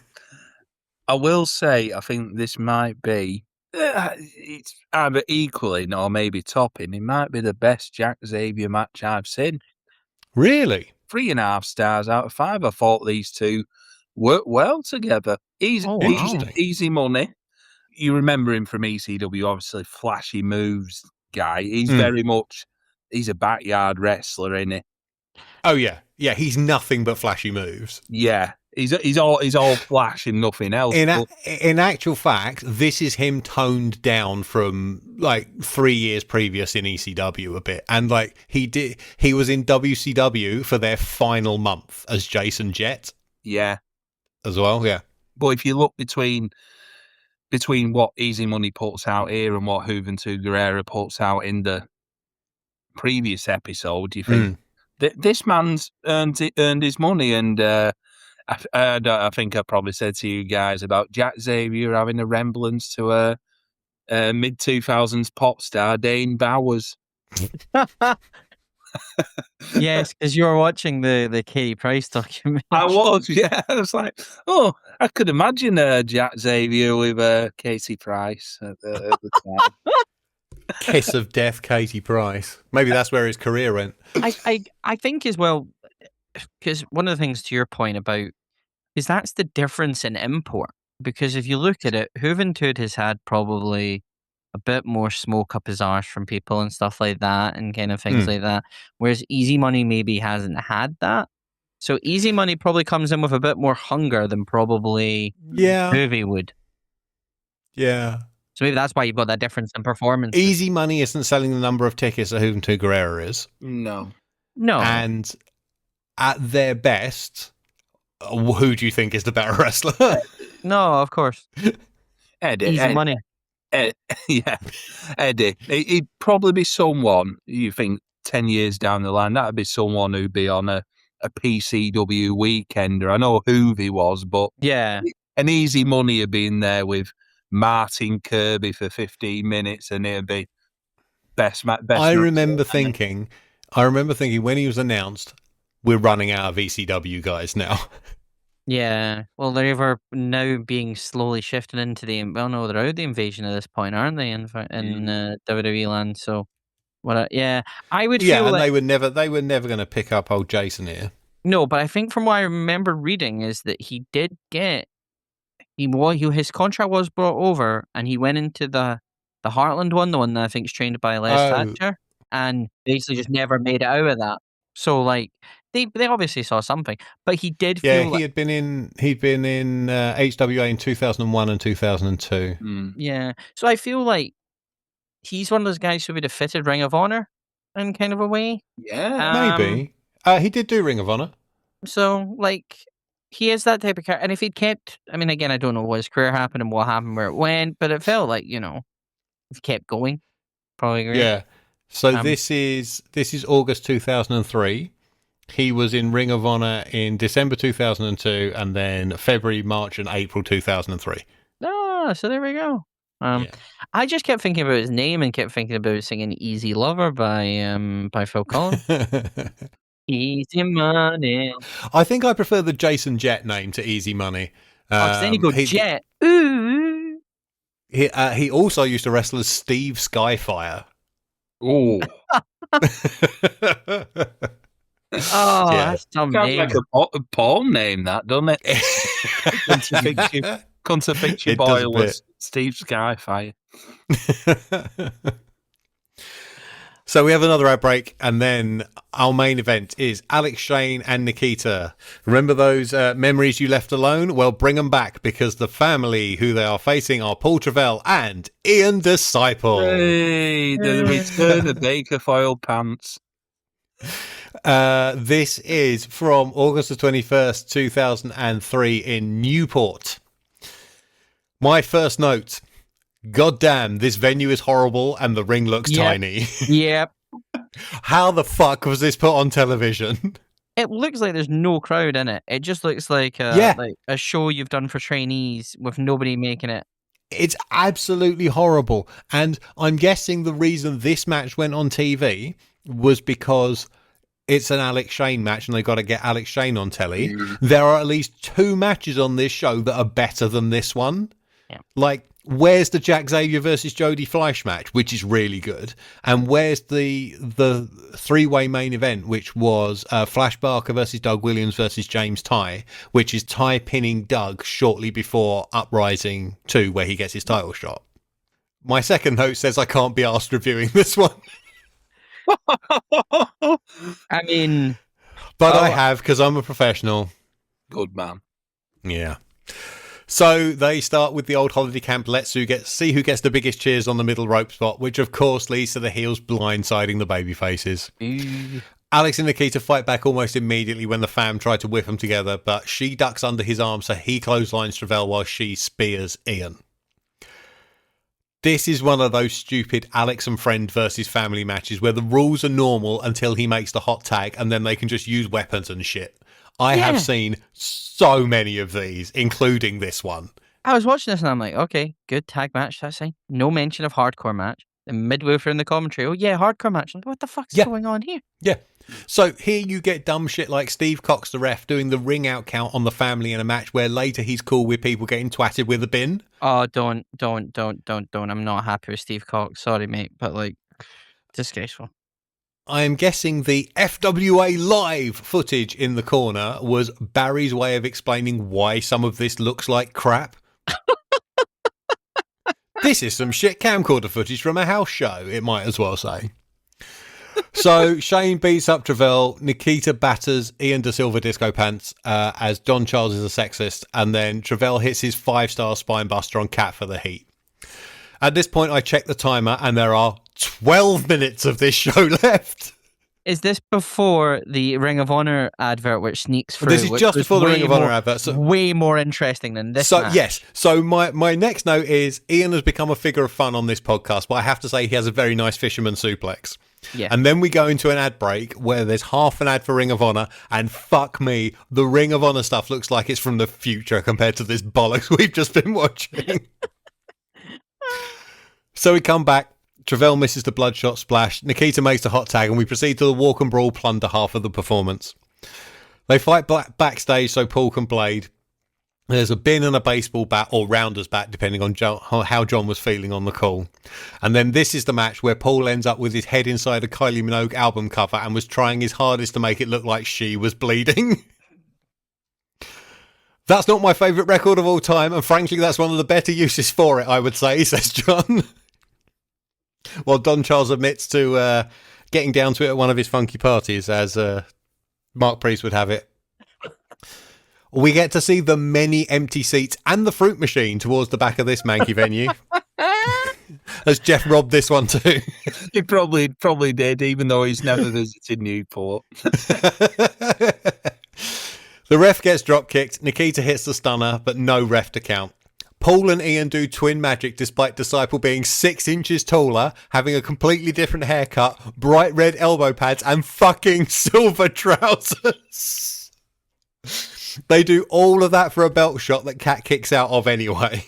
S3: I will say, I think this might be, it's either equaling or maybe topping. It might be the best Jack Xavier match I've seen.
S1: Really?
S3: 3.5 stars out of 5. I thought these two worked well together. Easy Money. You remember him from ECW, obviously, flashy moves guy. He's very much, he's a backyard wrestler, isn't he?
S1: Oh yeah, yeah. He's nothing but flashy moves.
S3: Yeah, he's all flash and nothing else.
S1: In actual fact, this is him toned down from like 3 years previous in ECW a bit, and like he was in WCW for their final month as Jason Jett.
S3: Yeah,
S1: as well. Yeah,
S3: but if you look between what Easy Money puts out here and what Juventud Guerrera puts out in the previous episode, you think this man's earned his money. And I think I probably said to you guys about Jack Xavier having a resemblance to a mid-2000s pop star, Dane Bowers.
S2: Yes, because you were watching the Katie Price documentary.
S3: I was, yeah. I was like, oh, I could imagine Jack Xavier with Katie Price at the time.
S1: Kiss of death, Katie Price. Maybe that's where his career went.
S2: I think as well, because one of the things to your point about is that's the difference in import. Because if you look at it, Juventud has had probably a bit more smoke up his arse from people and stuff like that, and kind of things like that. Whereas Easy Money maybe hasn't had that. So Easy Money probably comes in with a bit more hunger than probably Juve would.
S1: Yeah.
S2: So maybe that's why you've got that difference in performance.
S1: Easy Money isn't selling the number of tickets that Juventud Guerrera is.
S3: No.
S1: And at their best, who do you think is the better wrestler?
S2: No, of course. Easy Money.
S3: Yeah, Eddie. He'd probably be someone, you think 10 years down the line, that'd be someone who'd be on a PCW weekender. I know who he was, but an Easy Money would be in there with Martin Kirby for 15 minutes and it'd be best.
S1: I remember thinking when he was announced, we're running out of ECW guys now.
S2: Yeah, well, they're either now being slowly shifted into they're out of the invasion at this point, aren't they? In WWE land, so what? I would feel like
S1: they were never going to pick up old Jason here.
S2: No, but I think from what I remember reading is that he did get his contract was brought over, and he went into the the Heartland one, the one that I think is trained by Les Thatcher, and basically just never made it out of that. So like they obviously saw something, but he did feel
S1: he'd been in HWA in 2001 and 2002.
S2: Yeah, so I feel like he's one of those guys who would have fitted Ring of Honor in kind of a way.
S3: Yeah,
S1: Maybe. He did do Ring of Honor.
S2: So like he is that type of character, and if he'd kept, I mean, again, I don't know what his career happened and what happened where it went, but it felt like, you know, if he kept going, probably great.
S1: Yeah. So this is August 2003. He was in Ring of Honor in December 2002, and then February, March, and April 2003.
S2: Ah, so there we go. I just kept thinking about his name and kept thinking about singing "Easy Lover" by Phil Collins. Easy Money.
S1: I think I prefer the Jason Jett name to Easy Money.
S2: Then you go Jet. Ooh.
S1: He also used to wrestle as Steve Skyfire.
S3: Oh.
S2: That's some name.
S3: Like a porn name, that, doesn't it? Contafiction Boy was Steve Skyfire.
S1: So we have another outbreak, and then our main event is Alex Shane and Nikita. Remember those memories you left alone? Well, bring them back, because the family who they are facing are Paul Travell and Ian Disciple.
S3: Hey, the return of Bacofoil pants.
S1: This is from August the 21st, 2003 in Newport. My first note: God damn, this venue is horrible and the ring looks tiny.
S2: Yep.
S1: How the fuck was this put on television?
S2: It looks like there's no crowd in it. It just looks like a show you've done for trainees with nobody making it.
S1: It's absolutely horrible. And I'm guessing the reason this match went on TV was because it's an Alex Shane match and they've got to get Alex Shane on telly. There are at least 2 matches on this show that are better than this one. Yeah. Like, where's the Jack Xavier versus Jody Fleisch match, which is really good, and where's the 3-way main event, which was Flash Barker versus Doug Williams versus James Ty, which is Ty pinning Doug shortly before Uprising 2, where he gets his title shot. My second note says I can't be asked reviewing this one.
S2: I mean,
S1: but I have, because I'm a professional.
S3: Good man.
S1: Yeah. So they start with the old holiday camp. Let's see who gets the biggest cheers on the middle rope spot, which of course leads to the heels blindsiding the baby faces. Alex and Nikita fight back almost immediately when the fam try to whip them together, but she ducks under his arm, so he clotheslines Travell while she spears Ian. This is one of those stupid Alex and friend versus family matches where the rules are normal until he makes the hot tag, and then they can just use weapons and shit. I have seen so many of these, including this one.
S2: I was watching this and I'm like, okay, good tag match, that's fine. No mention of hardcore match. And midway through in the commentary, hardcore match. I'm like, what the fuck's going on here? Yeah.
S1: So here you get dumb shit like Steve Cox, the ref, doing the ring out count on the family in a match where later he's cool with people getting twatted with a bin.
S2: Oh, don't. I'm not happy with Steve Cox. Sorry, mate, but like, disgraceful.
S1: I am guessing the FWA live footage in the corner was Barry's way of explaining why some of this looks like crap. This is some shit camcorder footage from a house show, it might as well say. So Shane beats up Travell, Nikita batters Ian DaSilva Disco Pants as Don Charles is a sexist, and then Travell hits his 5-star spine buster on Cat for the heat. At this point, I check the timer, and there are 12 minutes of this show left.
S2: Is this before the Ring of Honor advert, which sneaks through?
S1: This is just before the Ring of Honor advert.
S2: So, way more interesting than this.
S1: So,
S2: match.
S1: Yes. So my next note is Ian has become a figure of fun on this podcast, but I have to say he has a very nice fisherman suplex.
S2: Yeah.
S1: And then we go into an ad break where there's half an ad for Ring of Honor, and fuck me, the Ring of Honor stuff looks like it's from the future compared to this bollocks we've just been watching. So we come back. Travell misses the bloodshot splash. Nikita makes the hot tag, and we proceed to the walk and brawl, plunder half of the performance. They fight backstage so Paul can blade. There's a bin and a baseball bat, or rounder's bat, depending on how John was feeling on the call. And then this is the match where Paul ends up with his head inside a Kylie Minogue album cover and was trying his hardest to make it look like she was bleeding. That's not my favourite record of all time, and frankly, that's one of the better uses for it, I would say, says John. While Don Charles admits to getting down to it at one of his funky parties, as Mark Priest would have it. We get to see the many empty seats and the fruit machine towards the back of this manky venue. As Jeff robbed this one too.
S3: He probably did, even though he's never visited Newport.
S1: The ref gets drop kicked. Nikita hits the stunner, but no ref to count. Paul and Ian do twin magic despite Disciple being 6 inches taller, having a completely different haircut, bright red elbow pads, and fucking silver trousers. They do all of that for a belt shot that Kat kicks out of anyway.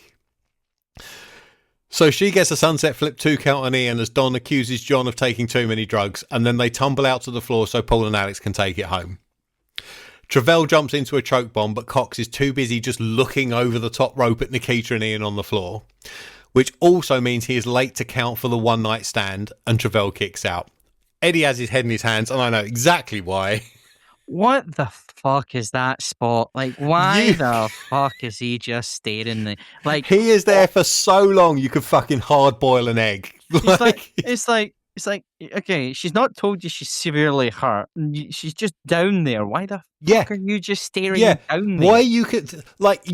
S1: So she gets a sunset flip 2 count on Ian as Don accuses John of taking too many drugs, and then they tumble out to the floor so Paul and Alex can take it home. Travell jumps into a choke bomb, but Cox is too busy just looking over the top rope at Nikita and Ian on the floor, which also means he is late to count for the one night stand, and Travell kicks out. Eddie has his head in his hands, and I know exactly why.
S2: What the fuck is that spot? Like, why the fuck is he just staring there? Like,
S1: he is there for so long you could fucking hard boil an egg.
S2: It's like, okay, she's not told you she's severely hurt. She's just down there. Why the fuck are you just staring down there?
S1: Why you could, like,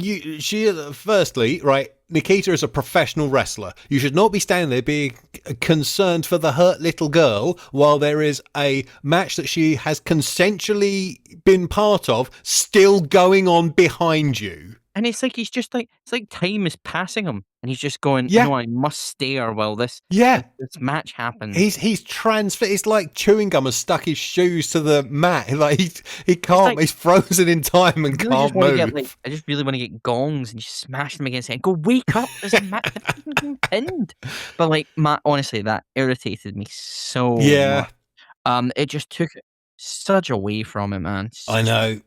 S1: firstly, right, Nikita is a professional wrestler. You should not be standing there being concerned for the hurt little girl while there is a match that she has consensually been part of still going on behind you.
S2: And it's like, he's just like, it's like time is passing him. And he's just going, no, I must stare while this match happens.
S1: It's like chewing gum has stuck his shoes to the mat. Like, he can't, he's frozen in time and can't move.
S2: I just really want to get gongs and just smash them against it and go, wake up, there's a match pinned. But like, honestly, that irritated me so much. It just took such away from it, man.
S1: I know.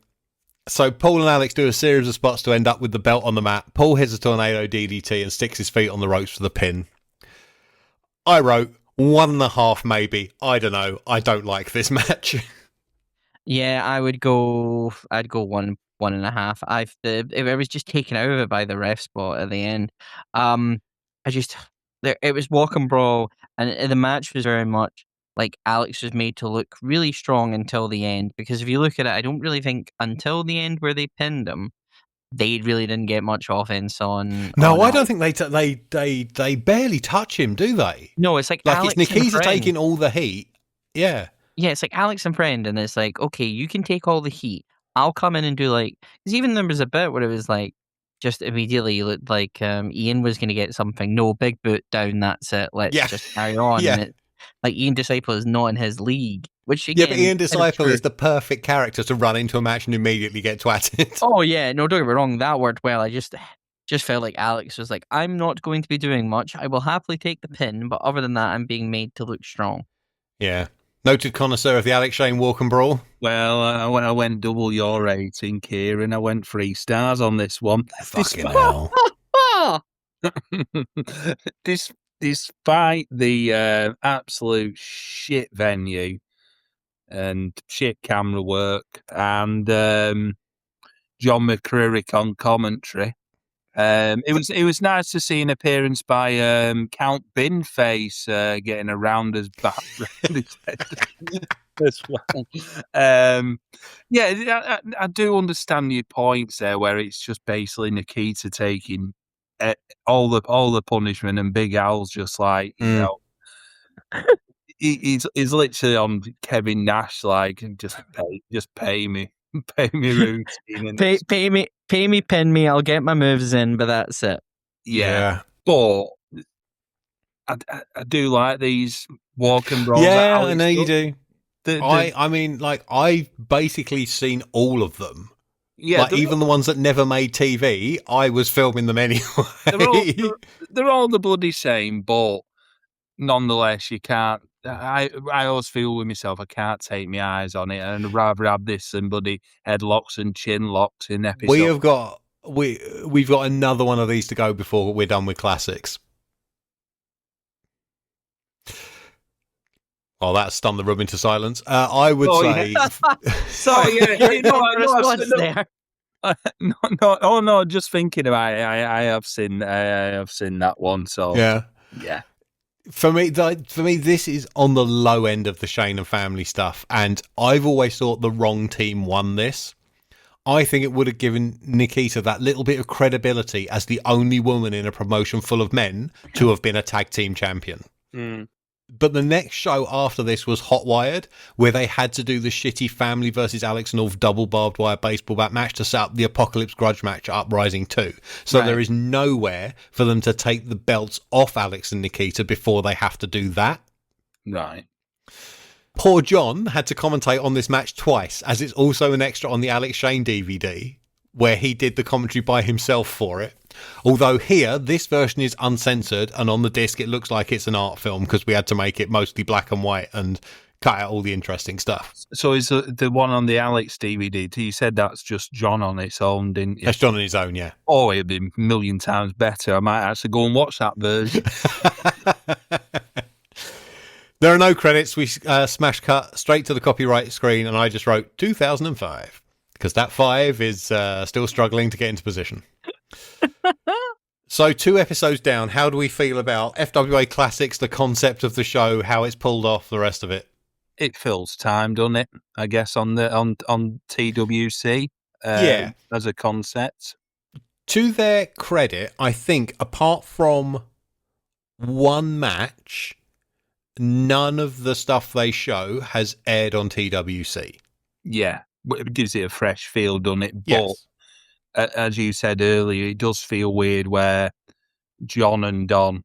S1: So Paul and Alex do a series of spots to end up with the belt on the mat. Paul hits a tornado DDT and sticks his feet on the ropes for the pin. I wrote 1.5 maybe. I don't know. I don't like this match.
S2: Yeah, I'd go 1.5. I was just taken out of it by the ref spot at the end. It was walk and brawl, and the match was very much like Alex was made to look really strong until the end, because if you look at it, I don't really think until the end where they pinned him, they really didn't get much offense on.
S1: No, I don't think they barely touch him, do they?
S2: No, it's like Alex
S1: it's Nikita taking all the heat. Yeah.
S2: Yeah, it's like Alex and Friend, and it's like, okay, you can take all the heat. I'll come in and do like, because even there was a bit where it was like, just immediately looked like Ian was going to get something. No, big boot down, that's it. Let's just carry on.
S1: Yeah.
S2: And it, like, Ian Disciple is not in his league. Which again,
S1: but Ian Disciple is the perfect character to run into a match and immediately get twatted.
S2: Oh yeah, no, don't get me wrong, that worked well. I just felt like Alex was like, I'm not going to be doing much. I will happily take the pin, but other than that, I'm being made to look strong. Yeah.
S1: Noted connoisseur of the Alex Shane walk and brawl.
S3: Well, I went double your rating, Kieran. I went 3 stars on this one.
S1: Fucking hell.
S3: Despite the absolute shit venue and shit camera work and John McCririck on commentary, it was nice to see an appearance by Count Binface getting a rounder's back around his head as well. I do understand your points there, where it's just basically Nikita taking all the punishment, and Big Al's just like, you know, he's literally on Kevin Nash, like, just pay me routine.
S2: Pay me, pin me, I'll get my moves in, but that's it.
S3: Yeah. But I do like these walk and rolls.
S1: Yeah, I know you do. I mean, like, I've basically seen all of them. Yeah, like, even the ones that never made TV, I was filming them anyway.
S3: They're all the bloody same, but nonetheless, you can't. I always feel with myself, I can't take my eyes on it, and I'd rather have this than bloody headlocks and chin locks in episodes.
S1: We've got another one of these to go before we're done with classics. Oh, that stunned the room into silence. I would say.
S3: Yeah. Sorry, no. Just thinking about it, I have seen that one. So
S1: yeah. For me, this is on the low end of the Shane and family stuff, and I've always thought the wrong team won this. I think it would have given Nikita that little bit of credibility as the only woman in a promotion full of men to have been a tag team champion.
S3: Mm.
S1: But the next show after this was Hot Wired, where they had to do the shitty family versus Alex North double barbed wire baseball bat match to set up the Apocalypse Grudge match at Uprising 2. So
S2: Right.
S1: there is nowhere for them to take the belts off Alex and Nikita before they have to do that.
S3: Right.
S1: Poor John had to commentate on this match twice, as it's also an extra on the Alex Shane DVD, where he did the commentary by himself for it. Although here, this version is uncensored, and on the disc it looks like it's an art film because we had to make it mostly black and white and cut out all the interesting stuff.
S3: So is the one on the Alex DVD? You said that's just John on its own, didn't you?
S1: That's John on his own, yeah.
S3: Oh, it'd be a million times better. I might actually go and watch that version.
S1: There are no credits. We smash cut straight to the copyright screen, and I just wrote 2005 because that 5 is still struggling to get into position. So 2 episodes down, how do we feel about FWA Classics, the concept of the show, how it's pulled off, the rest of it?
S3: It fills time, doesn't it? I guess on TWC,
S1: Yeah.
S3: as a concept.
S1: To their credit, I think apart from one match, none of the stuff they show has aired on TWC.
S3: Yeah, it gives it a fresh feel, doesn't it? But
S1: Yes.
S3: as you said earlier, it does feel weird where John and Don,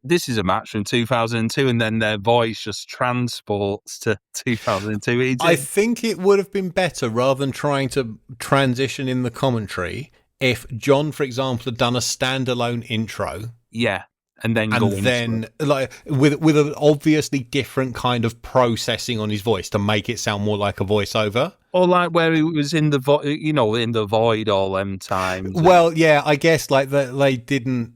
S3: this is a match from 2002, and then their voice just transports to 2002.
S1: I think it would have been better, rather than trying to transition in the commentary, if John, for example, had done a standalone intro.
S3: Yeah, and then go into
S1: then
S3: it.
S1: like with an obviously different kind of processing on his voice to make it sound more like a voiceover.
S3: Or like where he was in the in the void all them times.
S1: Well, yeah, I guess like they didn't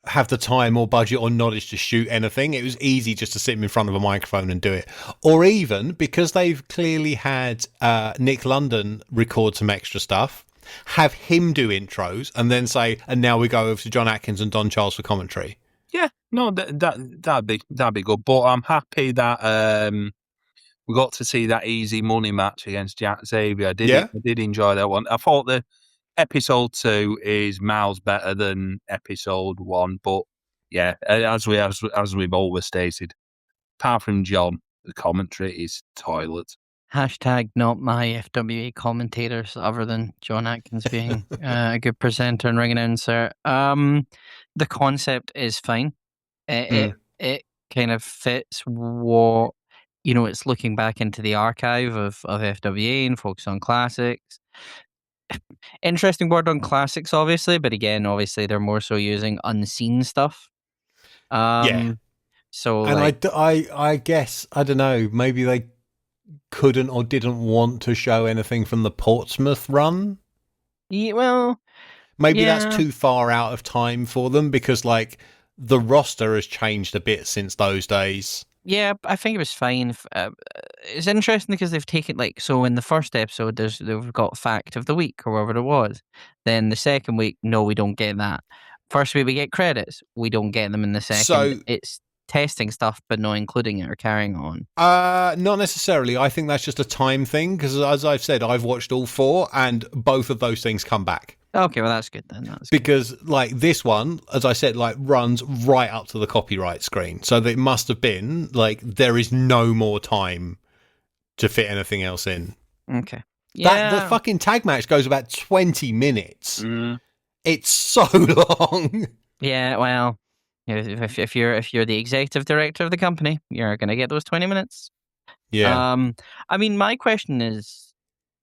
S1: have the time or budget or knowledge to shoot anything. It was easy just to sit him in front of a microphone and do it. Or even because they've clearly had Nick London record some extra stuff, have him do intros and then say, and now we go over to John Atkins and Don Charles for commentary.
S3: Yeah, no, that'd be good. But I'm happy that we got to see that easy money match against Xavier. I did enjoy that one. I thought the episode 2 is miles better than episode 1, but yeah, as we've always stated, apart from John, the commentary is toilet.
S2: Hashtag not my FWA commentators, other than John Atkins being a good presenter and ring announcer. The concept is fine. It kind of fits what, it's looking back into the archive of FWA and focus on classics. Interesting word on classics, obviously, but again, obviously they're more so using unseen stuff.
S1: Yeah.
S2: So,
S1: And
S2: like,
S1: I guess, I don't know, maybe they couldn't or didn't want to show anything from the Portsmouth run.
S2: yeah, well,
S1: Maybe
S2: yeah.
S1: that's too far out of time for them because, like, the roster has changed a bit since those days.
S2: Yeah, I think it was fine. It's interesting because they've taken, like, so in the first episode, they've got Fact of the Week or whatever it was. Then the second week, no, we don't get that. First week, we get credits. We don't get them in the second.
S1: So-
S2: it's testing stuff, but not including it or carrying on.
S1: Not necessarily. I think that's just a time thing because, as I've said, I've watched all 4 and both of those things come back.
S2: Okay, well, that's good then. That's good.
S1: Because, like, this one, as I said, like, runs right up to the copyright screen. So it must have been, like, there is no more time to fit anything else in.
S2: Okay. Yeah.
S1: The fucking tag match goes about 20 minutes.
S3: Mm.
S1: It's so long.
S2: Yeah, well, if you're the executive director of the company, you're going to get those 20 minutes.
S1: Yeah.
S2: I mean, my question is,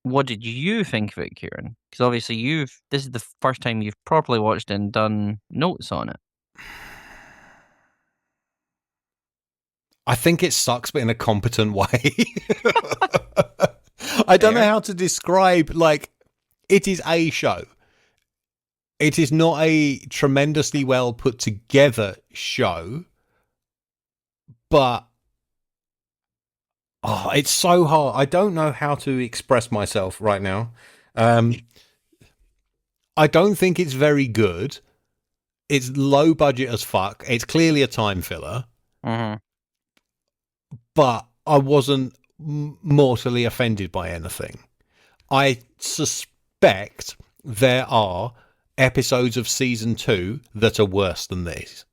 S2: what did you think of it, Kieran? Because obviously this is the first time you've properly watched and done notes on it.
S1: I think it sucks, but in a competent way. I don't know how to describe, like, it is a show. It is not a tremendously well put together show, but it's so hard. I don't know how to express myself right now. I don't think it's very good. it's low budget as fuck. It's clearly a time filler, but I wasn't mortally offended by anything. I suspect there are episodes of season 2 that are worse than these.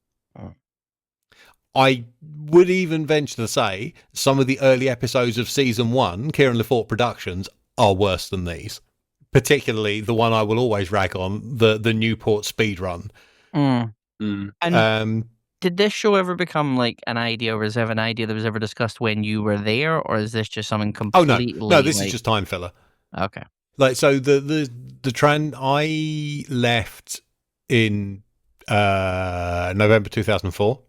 S1: I would even venture to say some of the early episodes of season 1, Kieran Lefort Productions, are worse than these. Particularly the one I will always rag on, the Newport speedrun.
S2: And did this show ever become like an idea, or was there an idea that was ever discussed when you were there, or is this just something completely?
S1: No, this is just time filler.
S2: Okay.
S1: Like, so the trend, I left in November 2004.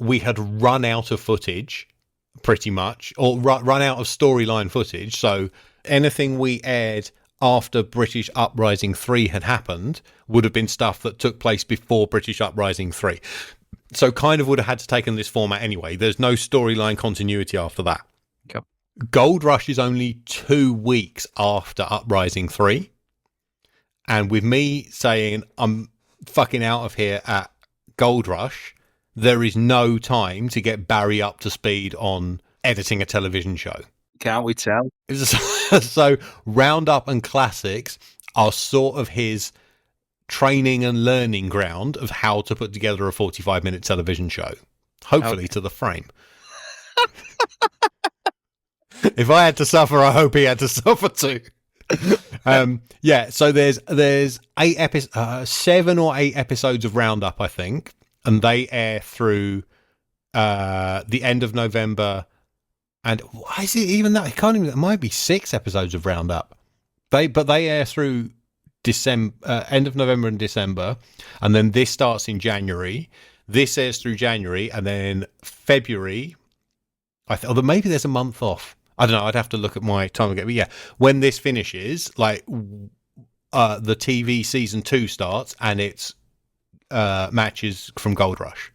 S1: We had run out of footage, pretty much, or run out of storyline footage. So anything we aired after British Uprising 3 had happened would have been stuff that took place before British Uprising 3. So kind of would have had to take in this format anyway. There's no storyline continuity after that.
S2: Okay.
S1: Gold Rush is only 2 weeks after Uprising 3. And with me saying I'm fucking out of here at Gold Rush, there is no time to get Barry up to speed on editing a television show.
S3: Can't we tell?
S1: So Roundup and Classics are sort of his training and learning ground of how to put together a 45-minute television show. Hopefully to the frame. If I had to suffer, I hope he had to suffer too. So there's 7 or 8 episodes of Roundup, I think, and they air through the end of November. And why is it even that? I can't even. It might be 6 episodes of Roundup. But they air through December, end of November and December, and then this starts in January. This airs through January, and then February. Although maybe there's a month off. I don't know. I'd have to look at my time again. But yeah, when this finishes, like the TV season 2 starts, and it's matches from Gold Rush.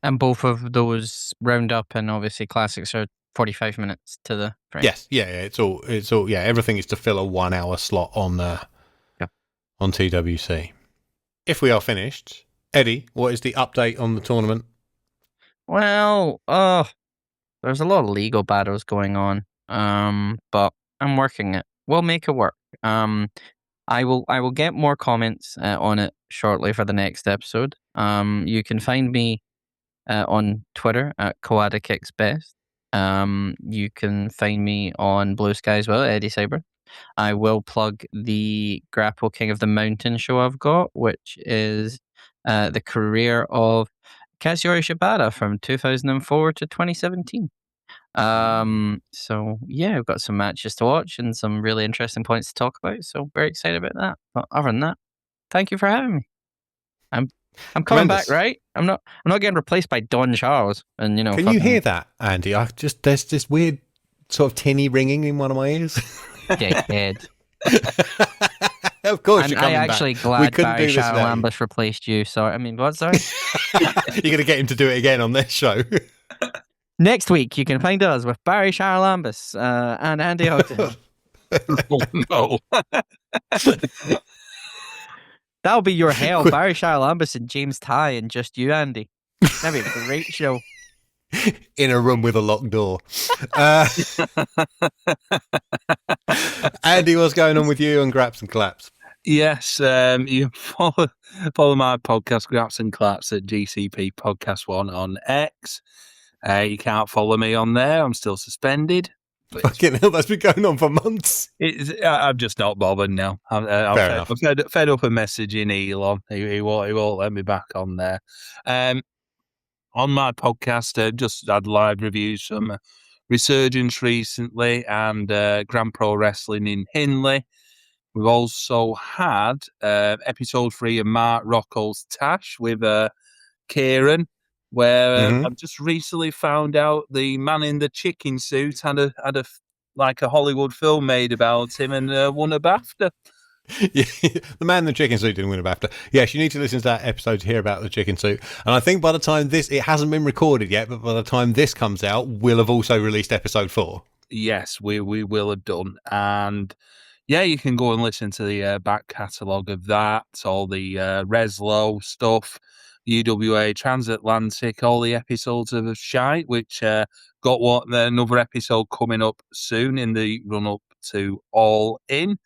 S2: And both of those Roundup and obviously Classics are 45 minutes to the frame.
S1: Yes, yeah, it's all, everything is to fill a 1 hour slot on TWC. If we are finished, Eddie, what is the update on the tournament?
S2: Well, there's a lot of legal battles going on, but I'm working it. We'll make it work. I will get more comments on it shortly for the next episode. You can find me on Twitter at KoadaKicksBest. You can find me on Blue Sky as well, Eddie Cyber. I will plug the Grapple King of the Mountain show I've got, which is the career of Katsuyori Shibata from 2004 to 2017. So yeah, I've got some matches to watch and some really interesting points to talk about. So very excited about that. But other than that, thank you for having me. I'm coming back, right? I'm not getting replaced by Don Charles. And
S1: can you hear that, Andy? There's this weird sort of tinny ringing in one of my ears.
S2: Dickhead.
S1: Of course, you're coming
S2: back. I'm actually glad Barry Charlambus replaced you. So I mean, what? Sorry.
S1: You're gonna get him to do it again on this show.
S2: Next week, you can find us with Barry Charlambus and Andy Ogden.
S3: Oh, no.
S2: That'll be your hell. Barry Charlambus and James Ty and just you, Andy. That'd be a great show.
S1: In a room with a locked door. Andy, what's going on with you on Graps and Claps?
S3: Yes, you follow my podcast, Graps and Claps, at GCP Podcast 1 on X. You can't follow me on there. I'm still suspended.
S1: Fucking hell, that's been going on for months.
S3: I'm just not bothered now. I'm fed up of messaging Elon. He won't let me back on there. On my podcast, just had live reviews from Resurgence recently and Grand Pro Wrestling in Hinley. We've also had episode 3 of Mark Rocco's Tash with Kieran, where I've just recently found out the man in the chicken suit had a Hollywood film made about him and won a BAFTA.
S1: Yeah, the man in the chicken suit didn't win a BAFTA. Yes, you need to listen to that episode to hear about the chicken suit. And I think by the time it hasn't been recorded yet, but by the time this comes out, we'll have also released episode 4.
S3: Yes, we will have done. And yeah, you can go and listen to the back catalogue of that, all the Reslow stuff, UWA Transatlantic, all the episodes of Shite, which got another episode coming up soon in the run-up to All In,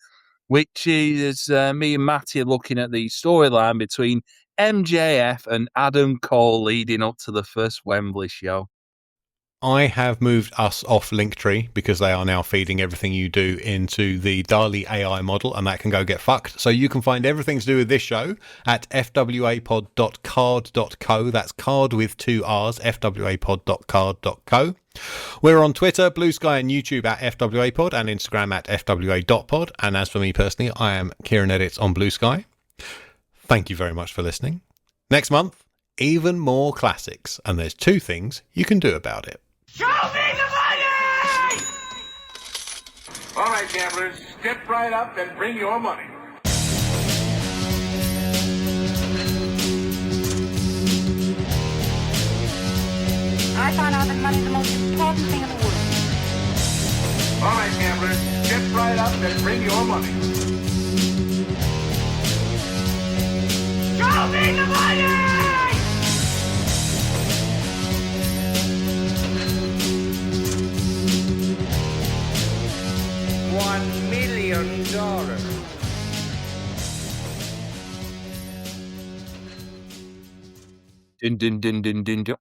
S3: which is me and Matty looking at the storyline between MJF and Adam Cole leading up to the first Wembley show.
S1: I have moved us off Linktree because they are now feeding everything you do into the DALI AI model, and that can go get fucked. So you can find everything to do with this show at fwapod.card.co. That's card with 2 R's, fwapod.card.co. We're on Twitter, Blue Sky, and YouTube at FWApod, and Instagram at fwa.pod. And as for me personally, I am Kieran Edits on Blue Sky. Thank you very much for listening. Next month, even more classics, and there's 2 things you can do about it.
S4: Show me the money! All right, gamblers, step right up and bring your money.
S5: I found out that money is the most important thing in the world.
S4: All right, gamblers, step right up and bring your money. Show me the money! $1 million.
S3: Dun, dun, dun, dun, dun, dun.